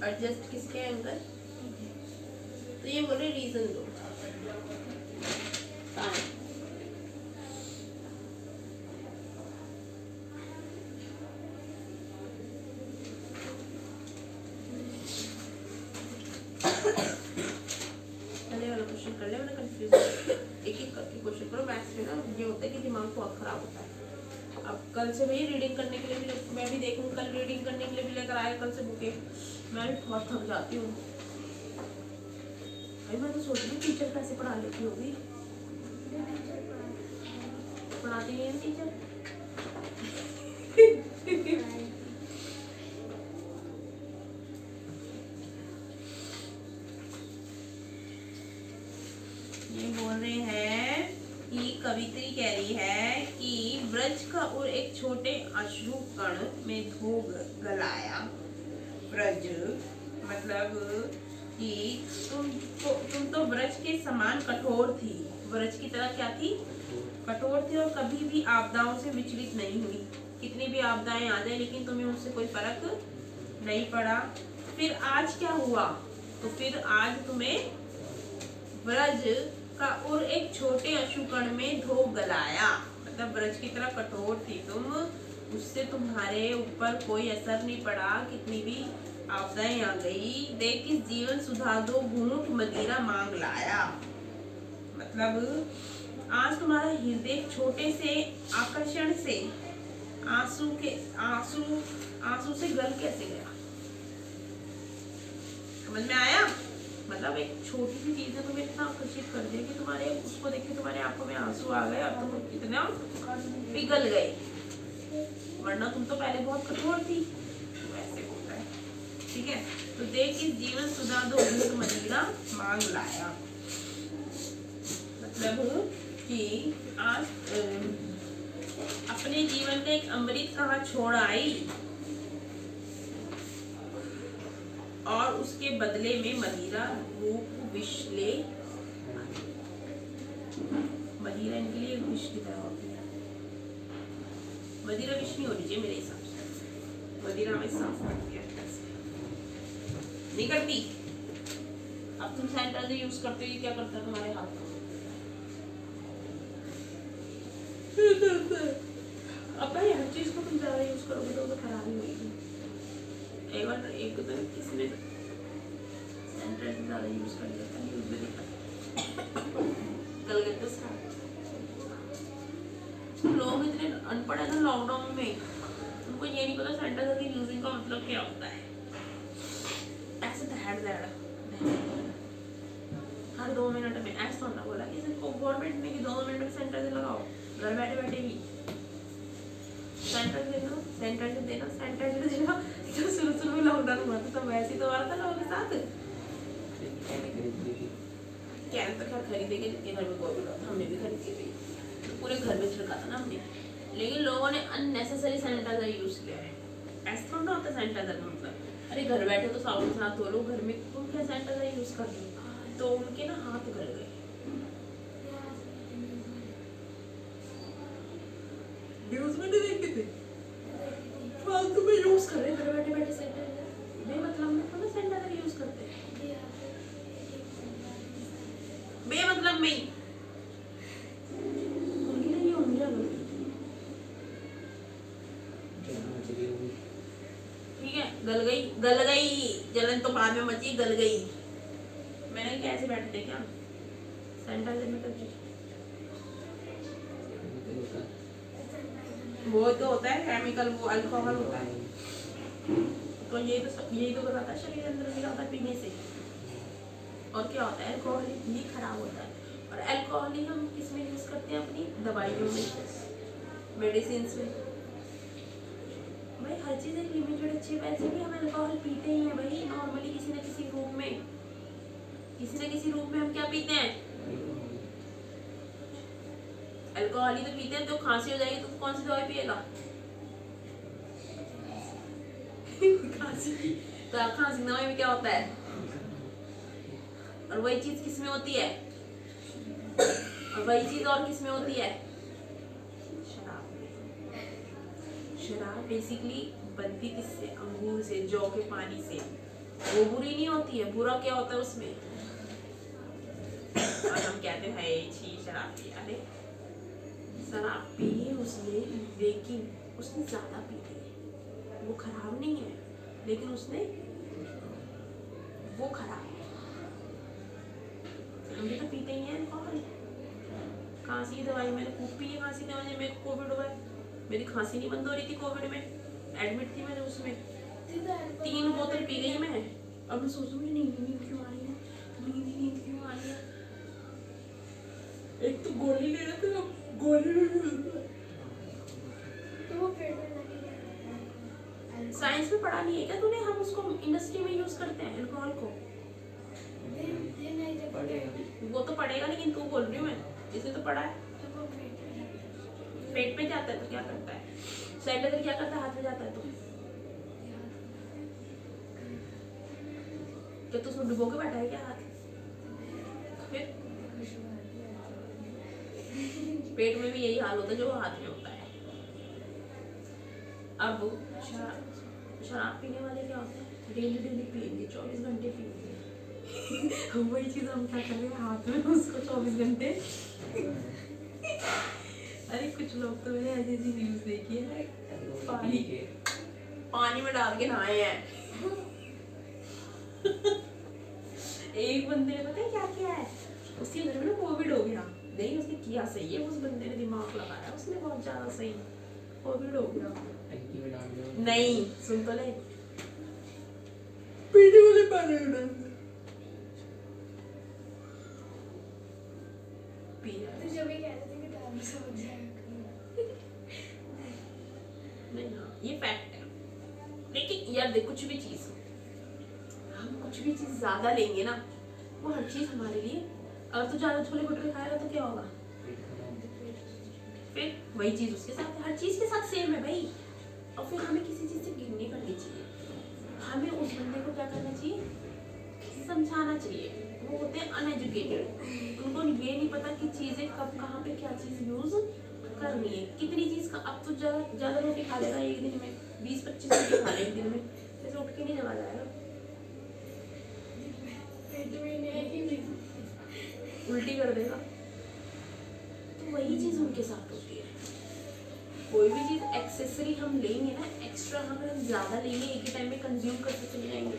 एडजस्ट किसके एंगल, तो ये बोले रीजन दो, कारण। पहले वाला क्वेश्चन कर ले, मैंने कंफ्यूज एक करके क्वेश्चन करो। मैथ्स में ना ये होता है कि दिमाग बहुत खराब होता है। अब कल से भाई रीडिंग करने के लिए भी मैं भी देखूँ, कल रीडिंग करने के लिए भी लेकर आए कल से बुके। मैं भी बहुत थक जाती हूँ भाई। मैं तो सोच रही हूँ टीचर कैसे पढ़ा लेती होगी, पढ़ाती नहीं है टीचर। ये बोल रहे हैं कि कवित्री कह रही है कि ब्रज का उर एक छोटे अश्रु कण में धो गलाया। ब्रज मतलब कि तुम तो ब्रज के समान कठोर थी। ब्रज की तरह क्या थी? कठोर थी और कभी भी आपदाओं से विचलित नहीं हुई। कितनी भी आपदाएं आ जाए लेकिन तुम्हें उससे कोई फर्क नहीं पड़ा। फिर आज क्या हुआ? तो फिर आज तुम्हें ब्रज का और एक छोटे अशुकण में धो गलाया, मतलब ब्रज की तरह कठोर थी तुम, उससे तुम्हारे ऊपर कोई असर नहीं पड़ा, कितनी भी आपदाएं आ गई, देख इस जीवन सुधा दो घूंट मदिरा मांग लाया। मतलब आज तुम्हारा हृदय छोटे से आकर्षण से आंसू से गल कैसे गया, समझ में आया? मतलब एक छोटी सी चीज ने तुम्हें इतना आकर्षित कर दिया कि तुम्हारे उसको देख के तुम्हारे आंखों में आंसू आ गए और तुम इतना पिघल गए, वरना तुम तो पहले बहुत कठोर थी। वैसे होता है, ठीक है। तो देख इस जीवन सुधा दो घूंट मदिरा मांग लाया, मतलब कि आज अपने जीवन का एक अमृत कहाँ छोड़ आई और उसके बदले में मदिरा रूप विष ले, मदिरा इनके लिए विष की तरह होती है। मदिरा विष नहीं होनी चाहिए मेरे हिसाब से, मदिरा हमें साफ करती है, नहीं करती। अब तुम सैनिटाइजर यूज करते हो, क्या करता है तुम्हारे हाथ को? अब भाई हर चीज को तुम ज्यादा यूज करोगे तो खराब ही होगी। एक तो किसी ने सैनिटाइजर ज्यादा यूज कर लिया था, यूज भी नहीं करता, गल गए तो साथ। लोग इतने अनपढ़ है ना लॉकडाउन में, उनको ये नहीं पता सैनिटाइजर की यूजिंग का मतलब क्या होता है। ऐसे हर 2 मिनट में ऐसा होना बोला कि सिर्फ गवर्नमेंट ने कि 2 मिनट में सैनिटाइजर लगाओ, घर बैठे बैठे ही सैनिटाइजर देना। जो शुरू में लॉकडाउन हुआ था तब वैसे तो आ रहा था लोगों के साथ, क्या तो खरीदेंगे जिनके घर में कोविड था, हमने भी खरीद के तो पूरे घर में छिड़का था ना हमने, लेकिन लोगों ने अननेसेसरी सैनिटाइजर यूज किया है। ऐसा थोड़ा होता सैनिटाइजर का मतलब अरे घर बैठे तो साबुन से हाथ धो लो, घर में तुम क्या सैनिटाइजर यूज कर लो, तो उनके ना हाथ गल गए। न्यूज में नहीं देखे थे, फालतू में यूज कर रहे घर बैठे बैठे सैनिटाइजर, बेमतलब में थोड़ा सैनिटाइजर यूज करते हैं, बेमतलब में उनकी ना ये उंगलियां ठीक है गल गई, जलन तो बाद में मची, गल गई। मैंने कैसे बैठे थे क्या सैनिटाइजर में करके, वो तो होता है केमिकल, वो अल्कोहल होता है, तो यही तो बताता है शरीर अंदर से होता है पीने से। और क्या होता है अल्कोहल ही खराब होता है, और अल्कोहल ही हम किस में यूज करते हैं, अपनी दवाइयों में, मेडिसिन में। भाई हर चीज एक लिमिटेड अच्छी, वैसे भी हम अल्कोहल पीते ही हैं भाई नॉर्मली, किसी न किसी रूप में हम क्या पीते हैं, अल्कोहल ही तो पीते हैं। तो खांसी हो जाएगी तो कौन सी दवाई पिएगा? खांसी दवाई में क्या होता है, और वही चीज किस में होती है, और वही चीज और किस में होती है, शराब में। शराब बेसिकली बनती किससे, अंगूर से, जौ के पानी से, वो बुरी नहीं होती है। बुरा क्या होता है उसमें, और हम कहते हैं छी शराब पी, अरे शराब पी उसने, लेकिन उसने ज्यादा पी ली, वो खराब नहीं है, लेकिन उसने वो खराब है। हम भी तो पीते ही हैं अल्कोहल। खांसी की दवाई मैंने खूब पी है, खांसी की दवाई, मेरे कोविड हुआ, मेरी खांसी नहीं बंद हो रही थी कोविड में, एडमिट थी मैंने, उसमें 3 बोतल पी गई मैं। अब मैं सोच रही हूँ नींद क्यों आ रही है, नींद क्यों आ रही है। एक तो गोली ले रहे थे, गोली साइंस में पढ़ा नहीं है क्या तूने, हम उसको इंडस्ट्री में यूज करते हैं अल्कोहल को। वो तो पढ़ेगा, लेकिन तू बोल रही हूँ मैं, इसे तो पढ़ा है। पेट में जाता है तो क्या करता है, सैनिटाइजर क्या करता है, हाथ में जाता है तो क्या तू उसमें डुबो के बैठा है क्या हाथ, फिर पेट में भी यही हाल होता है जो हाथ में होता है। अब शराब पीने वाले क्या होते हैं, डेली पिएंगे, 24 घंटे पिएंगे, तो वही चीज हम क्या कर रहे हैं, हाथ में उसको 24 घंटे। अरे कुछ लोग तो मैंने ऐसी ऐसी न्यूज देखी है, पानी में डाल के नहाए हैं। एक बंदे ने पता है क्या किया है, उसके घर में ना कोविड हो गया, नहीं उसने किया सही है, उस बंदे ने दिमाग लगाया, उसने बहुत ज्यादा सही, कोविड हो गया। नहीं सुन तो ले, पीने वाले पानी में डाल पिया। तो जब ये कह रहे थे कि दारू से हो जाएगा। नहीं हाँ ये फैक्ट है, लेकिन यार देख कुछ भी चीज हम कुछ भी चीज ज्यादा लेंगे ना, वो हर चीज हमारे लिए, अगर तू ज्यादा छोले भटूरे खाएगा तो क्या होगा, फिर वही चीज उसके साथ है, हर चीज के साथ सेम है भाई। और फिर हमें किसी चीज से गिर नहीं करनी चाहिए, हमें उस बंदे को क्या करना चाहिए, समझाना चाहिए। वो होते हैं अनएजुकेटेड, उनको ये नहीं पता कि चीजें कब कहाँ पे क्या चीज यूज करनी है, कितनी चीज का। अब तो ज्यादा रोटी खा लेगा एक दिन में, 20-25 रोटी खा ले एक दिन में, जैसे उठ के नहीं चला जाएगा, पेट में नहीं भी उल्टी कर देगा। तो वही चीज उनके साथ होती है, कोई भी चीज एक्सेसरी हम लेंगे ना, एक्स्ट्रा हम ज्यादा लेंगे, एक ही टाइम में कंज्यूम करते चले जाएंगे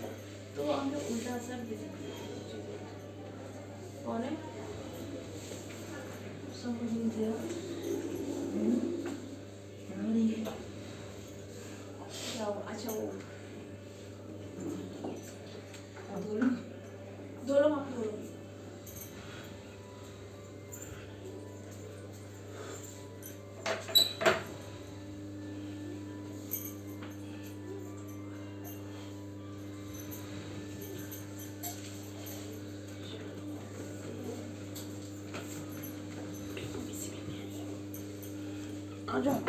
तो वो हमें उल्टा असर दे सकती है। कौन है समझ नहीं दिया क्या हुआ? अच्छा वो दो लोग आप लोग आ जाओ।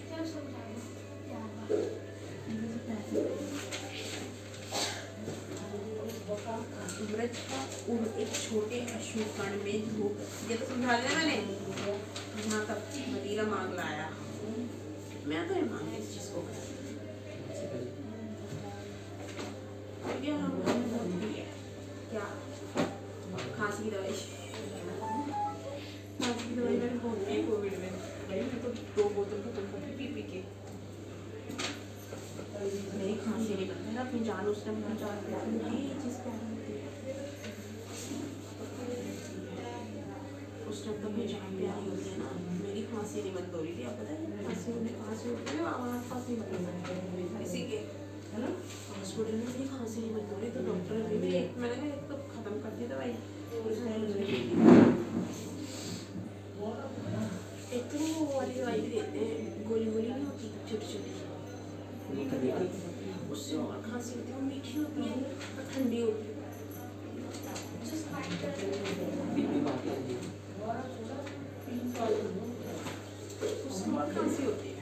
क्या समझाना सूरज का एक छोटे अशुकण में धूप, ये तो समझा दिया मैंने। यहाँ तक मदिरा मांग लाया, मैं तो ये मांग इस चीज को क्योंकि हम क्या खांसी की दवाई, खांसी की दवाई मैंने बहुत पी कोविड में भाई, मैं तो 2 बोतल खत्म पी के मेरी खांसी नहीं बनती ना, अपनी जान उस टाइम जान ये चीज क्या होती है, उस टाइम तो मेरी जान प्यारी होती है ना, मेरी खांसी नहीं बंद हो रही थी। अब पता है खांसी होती है, आवाज खांसी बंद हो रही है इसी के है ना, हॉस्पिटल में मेरी खांसी नहीं बंद हो रही, तो डॉक्टर ने भी मैंने कहा एक तो खत्म कर दी दवाई, एक तो वो वाली दवाई भी देते हैं, गोली नहीं होती छोटी छोटी, उससे और खांसी होती है, वो मीठी होती है और ठंडी होती है, उससे और खांसी होती है।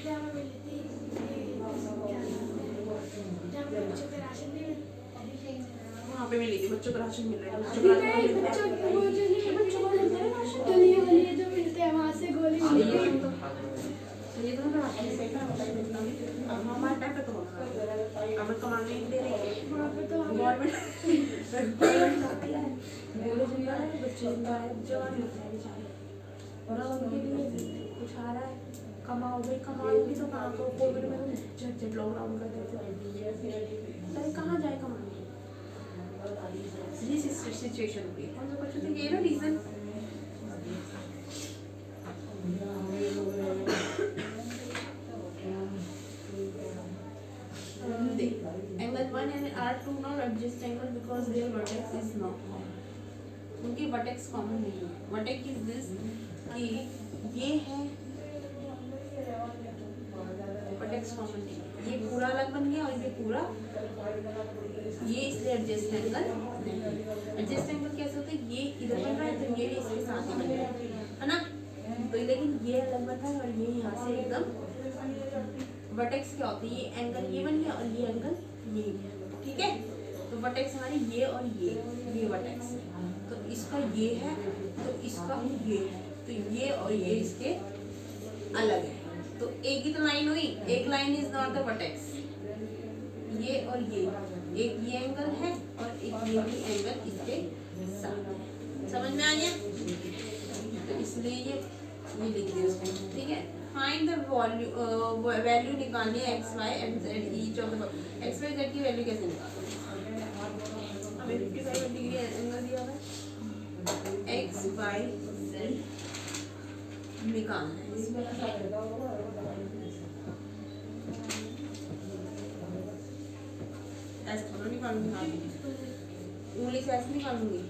जब मैं मिली थी जब बच्चों का राशन नहीं वहाँ पे मिली थी, बच्चों का राशन मिल रहा है, बच्चों को मिलते हैं जो मिलते हैं वहाँ से गोली ये तो मैं आपको सही कहा हमारे टाइम पे तो हमें कमाने नहीं दे रही, वहाँ पे तो गवर्नमेंट बोलो जिंदा है, बच्चे जिंदा है, जवान होते हैं बेचारे, और उनके लिए कुछ आ रहा है, कमाओ भाई, कमाओगी तो कहाँ को, कोविड में जब लॉकडाउन कर देते थे कहाँ जाए कमाने, ये सिचुएशन हो गई। हम लोग बच्चों तो ये ना reason angle 1 and R2 now adjust angle because their vertex is not common, उनकी वर्टेक्स कॉमन नहीं है। वर्टेक्स इज दिस कि ये है वर्टेक्स कॉमन नहीं है, ये पूरा अलग बन गया और ये पूरा ये, इसलिए एडजस्ट एंगल नहीं। एडजस्ट एंगल कैसे होता है, ये इधर बन रहा है तो ये भी इसके साथ ही बन रहा है ना, तो लेकिन ये अलग बन रहा है और ये यहाँ से एकदम। वर्टेक्स क्या होती है, ये एंगल ये बन गया और ये एंगल ये, ठीक है। तो वर्टेक्स हमारी ये और ये वर्टेक्स है, तो इसका ये है तो इसका ये है, तो ये और ये इसके अलग है, तो एक ही तो लाइन हुई, एक line is not the vertex. ये और ये, एक ये एंगल है और एक ये भी एंगल इसके साथ है, समझ में आ गया। तो इसलिए ये लिख दिया उसको, ठीक है। फाइंड द वैल्यू निकालनी है x y and z each of the x Y z की वैल्यू कैसे निकालोगे, हमें 55 डिग्री एंगल दिया हुआ है, एक्स वाई जेड निकालना है। ऐसे थोड़ा निकालूंगी, हाँ उंगली से ऐसे निकालूंगी।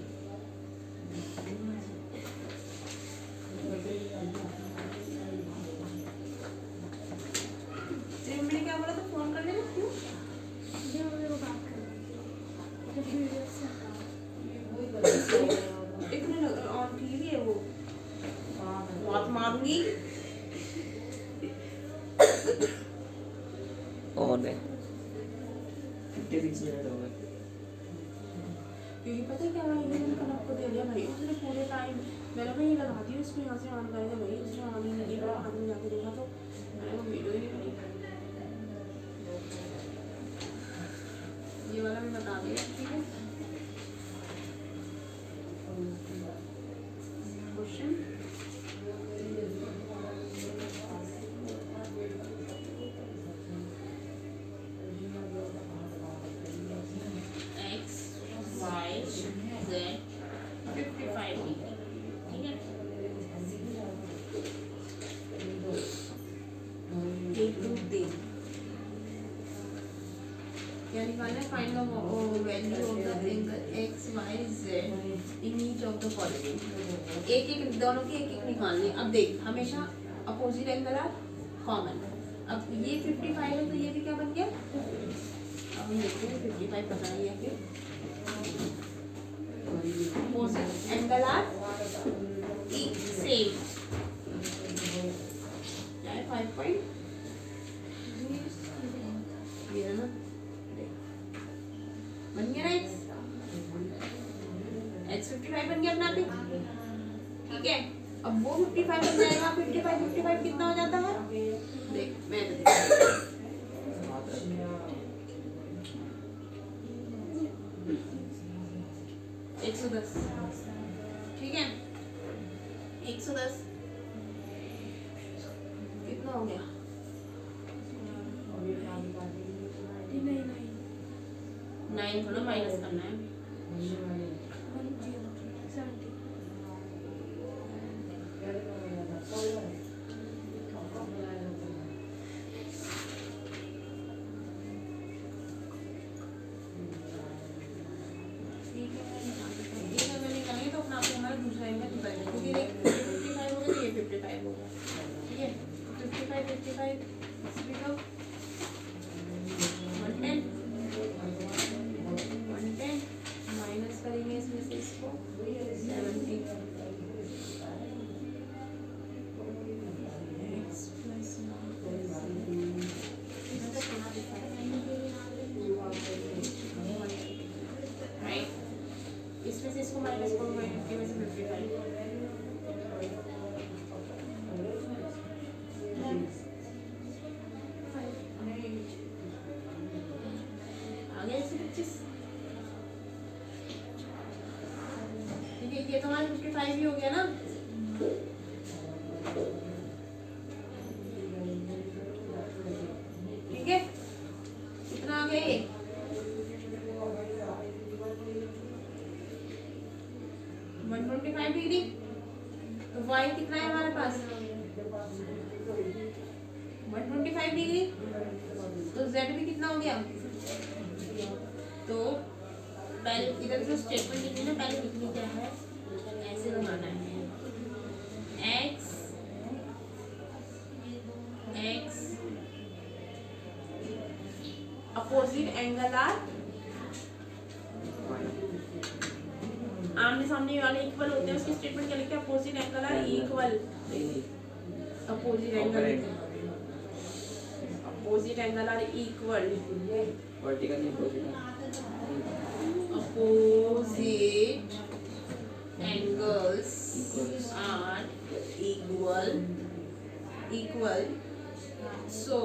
मैंने क्या बोला था, फोन कर लेना, क्यों इतने ऑन टीवी है वो, बात मारूंगी। और 56 मिनट हो गए, क्योंकि पता है क्या हुआ, मैंने कल आपको दे दिया भाई, उसने पूरे टाइम मैंने भाई लगा दी उसको यहाँ से ऑन करेगा भाई, उसने ऑन ही नहीं किया, हाथ में जाके देखा तो मैंने वो वीडियो ही नहीं बनी। ये वाला मैं बता दिया, ठीक है। Question X Y Z 55 degree, ठीक है। एक टू तीन क्या निकालना है, find the value of the angle X Y Z in each of the following. एक एक दोनों की एक एक निकालनी। अब देख, हमेशा अपोजिट एंगल आर कॉमन। अब ये 55 है तो ये भी क्या बन गया, अब हम देखते हैं 55 पता नहीं है फिर अपोजिट एंगल आर सेम, क्या है 5 पॉइंट ये है ना, बन गया ना एक्स 55 बन गया अपना भी, ठीक है। अब वो 55 बन जाएगा, 55 कितना हो जाता है, देख मैं तो 110, ठीक है। 110 कितना हो गया, 9 थोड़ा माइनस करना है, 110 माइनस करेंगे इसमें से इसको 70 x प्लस राइट, इसमें से इसको माइनस करूँगा 50 में से 55 आगे 125, ठीक है। ये तो हमारा 55 ही हो गया ना, ठीक है। कितना आ गया ये 125 डिग्री, तो y कितना है हमारे पास 125 डिग्री, तो z भी कितना हो गया, तो पहले इधर जो स्टेटमेंट लिखनी है ना, पहले लिखनी क्या है, ऐसे बनाना है x अपोजिट एंगल आर आमने सामने वाले इक्वल होते हैं, उसके स्टेटमेंट क्या लिखते हैं, opposite angle are equal, opposite angle are equal, vertical opposite angles are equal so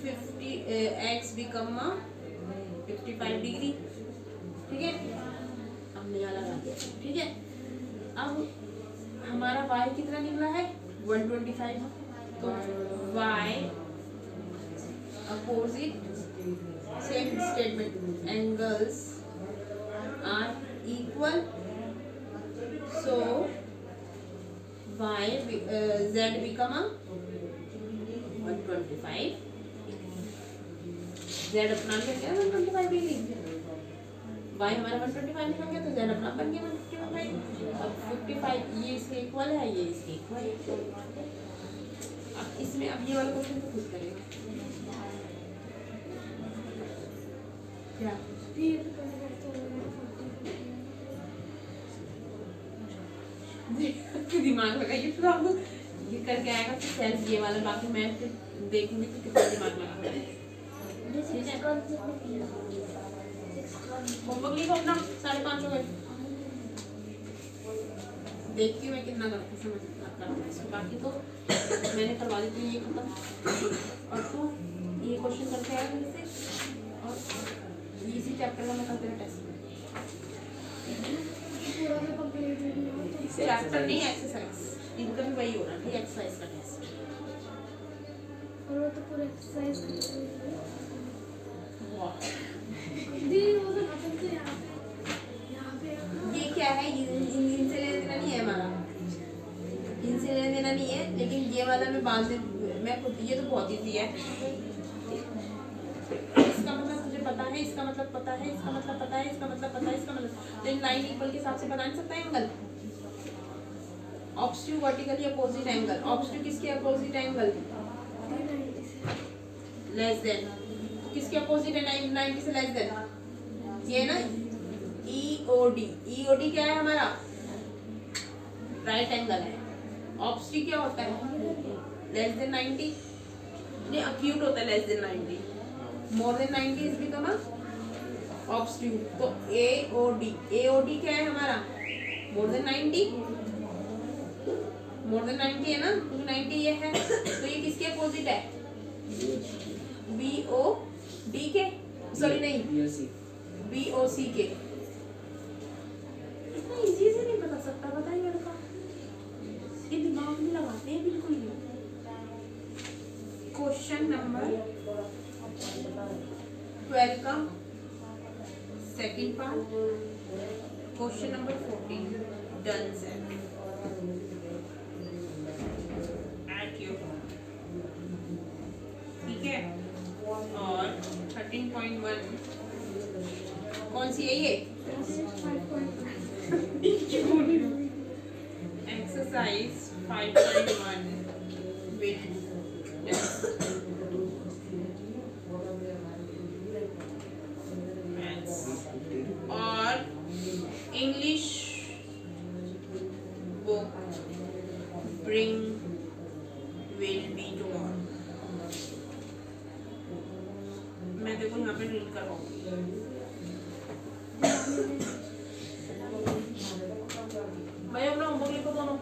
50 x become a 55 degree, ठीक है। हमने यहाँ लगा दिया, ठीक है। अब हमारा y कितना निकला है 125, तो y opposite same statement angles are equal so y z become a 125, z अपना क्या 125 डिग्री, y हमारा 125 निकल गया, तो z अपना बन गया 155। अब 55 ये इसके इक्वल है, ये इसके इक्वल है। अब इसमें अब ये वाला क्वेश्चन तो खुद करेगा क्या, दिमाग लगाइए फिर आपको ये करके आएगा तो सेल्फ ये वाला, बाकी मैं फिर देखूंगी कि कितना दिमाग लगा है। होमवर्क लिखो अपना 5:30 हो गए, देखती हूँ मैं कितना करती समझ इसको, बाकी तो मैंने करवा दी थी ये खत्म। और तो ये क्वेश्चन करके आएगा मेरे से, और इसी चैप्टर का मैं करते हैं टेस्ट, चैप्टर नहीं एक्सरसाइज, इनका भी वही हो रहा है एक्सरसाइज का टेस्ट। और वो तो पूरा एक्सरसाइज करते हैं। वाह दी वो तो खत्म से यहाँ पे ये क्या है, इनसे लेना देना नहीं है हमारा, इनसे लेना देना नहीं है, लेकिन ये वाला मैं बाद में मैं खुद, ये तो बहुत ईजी है, इसका मतलब मुझे पता है, इसका मतलब पता है, इसका मतलब पता है, इसका मतलब पता है, इसका मतलब, तो इन लाइन इक्वल के हिसाब से बना नहीं सकता एंगल। ऑब्स्ट्यू वर्टिकली अपोजिट एंगल, ऑब्स्ट्यू किसके अपोजिट एंगल, लेस देन, किसके अपोजिट है 90 से लेस देन, ये ना EOD, EOD क्या है हमारा राइट एंगल है, ऑब्स्ट्यू क्या होता है लेस देन 90, नहीं अक्यूट होता है less than 90, more than 90 is become a ऑब्स्ट्यू, तो AOD क्या है हमारा मोर देन 90, मोर देन 90 है ना, क्योंकि 90 ये है, तो ये किसके अपोजिट है BOD के, सॉरी नहीं BOC के। इतना इजी से नहीं बता सकता, बताइए लड़का, ये दिमाग में लगाते हैं बिल्कुल नहीं। क्वेश्चन नंबर 12 का second part, question number 14 done से ठीक है। और 13.1 कौन सी है ये, एक्सरसाइज 5.1 विद और English book bring will be tomorrow. मैं देखो यहाँ पे रीड करवाऊंगी, भाई अपना होमवर्क लिखो दोनों।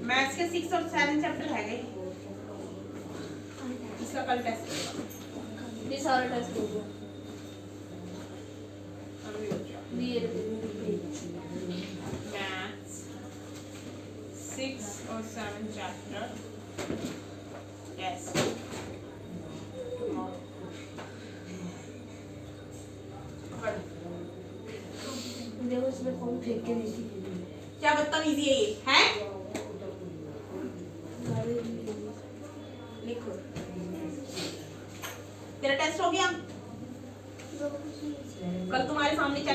मैथ्स के 6 और 7 चैप्टर है गए, इसका कल टेस्ट होगा, ये सारा टेस्ट होगा। मैथ्स 6 और 7 चैप्टर टेस्ट देखो इसमें कौन फेंक के नहीं थी। क्या बदतमीजी है ये है?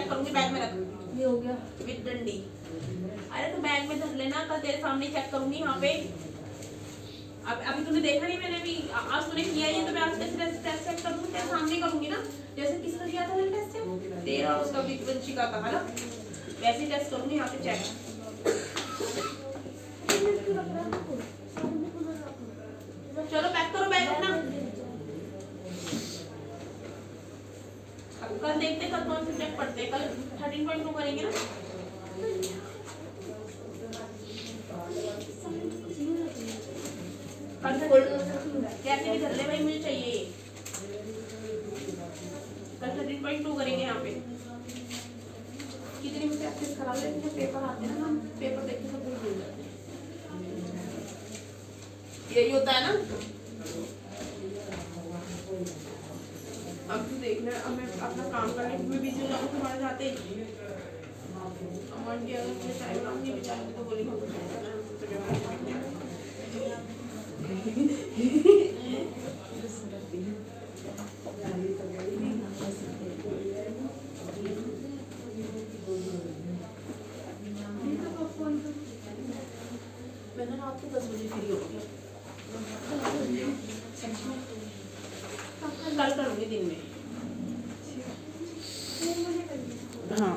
चेक करूंगी, बैग में रख ये हो गया। विद डंडी। अरे तो बैग में धर लेना, कल तेरे सामने चेक करूंगी यहाँ पे। अब अभी तूने देखा नहीं, मैंने अभी आज तूने किया ही है, तो मैं आज कैसे टेस्ट चेक करूंगी, तेरे सामने करूंगी ना, जैसे किसका किया था मैंने टेस्ट चेक, तेरा और उसका वंशिका का, है ना, वैसे ही टेस्ट करूंगी यहाँ पे चेक। चलो पैक करो बैग अपना। कल देखते कल कौन से चेक पढ़ते हैं, कल 13.2 करेंगे ना। कल कैसे भी धर ले भाई, मुझे चाहिए। कल 13.2 करेंगे यहाँ पे। कितनी भी प्रैक्टिस करा ले, पेपर आते हैं ना, हम पेपर देख के सब भूल जाते हैं। यही होता है ना। अब तो देखना, अब मैं अपना काम करने में बिजी हो जाऊँ, तुम्हारे जाते अमन की अगर मुझे टाइम ना नहीं बेचारे तो बोलेंगे मैंने रात को 10 बजे फ्री हो गया, कल करूँगी दिन में। हाँ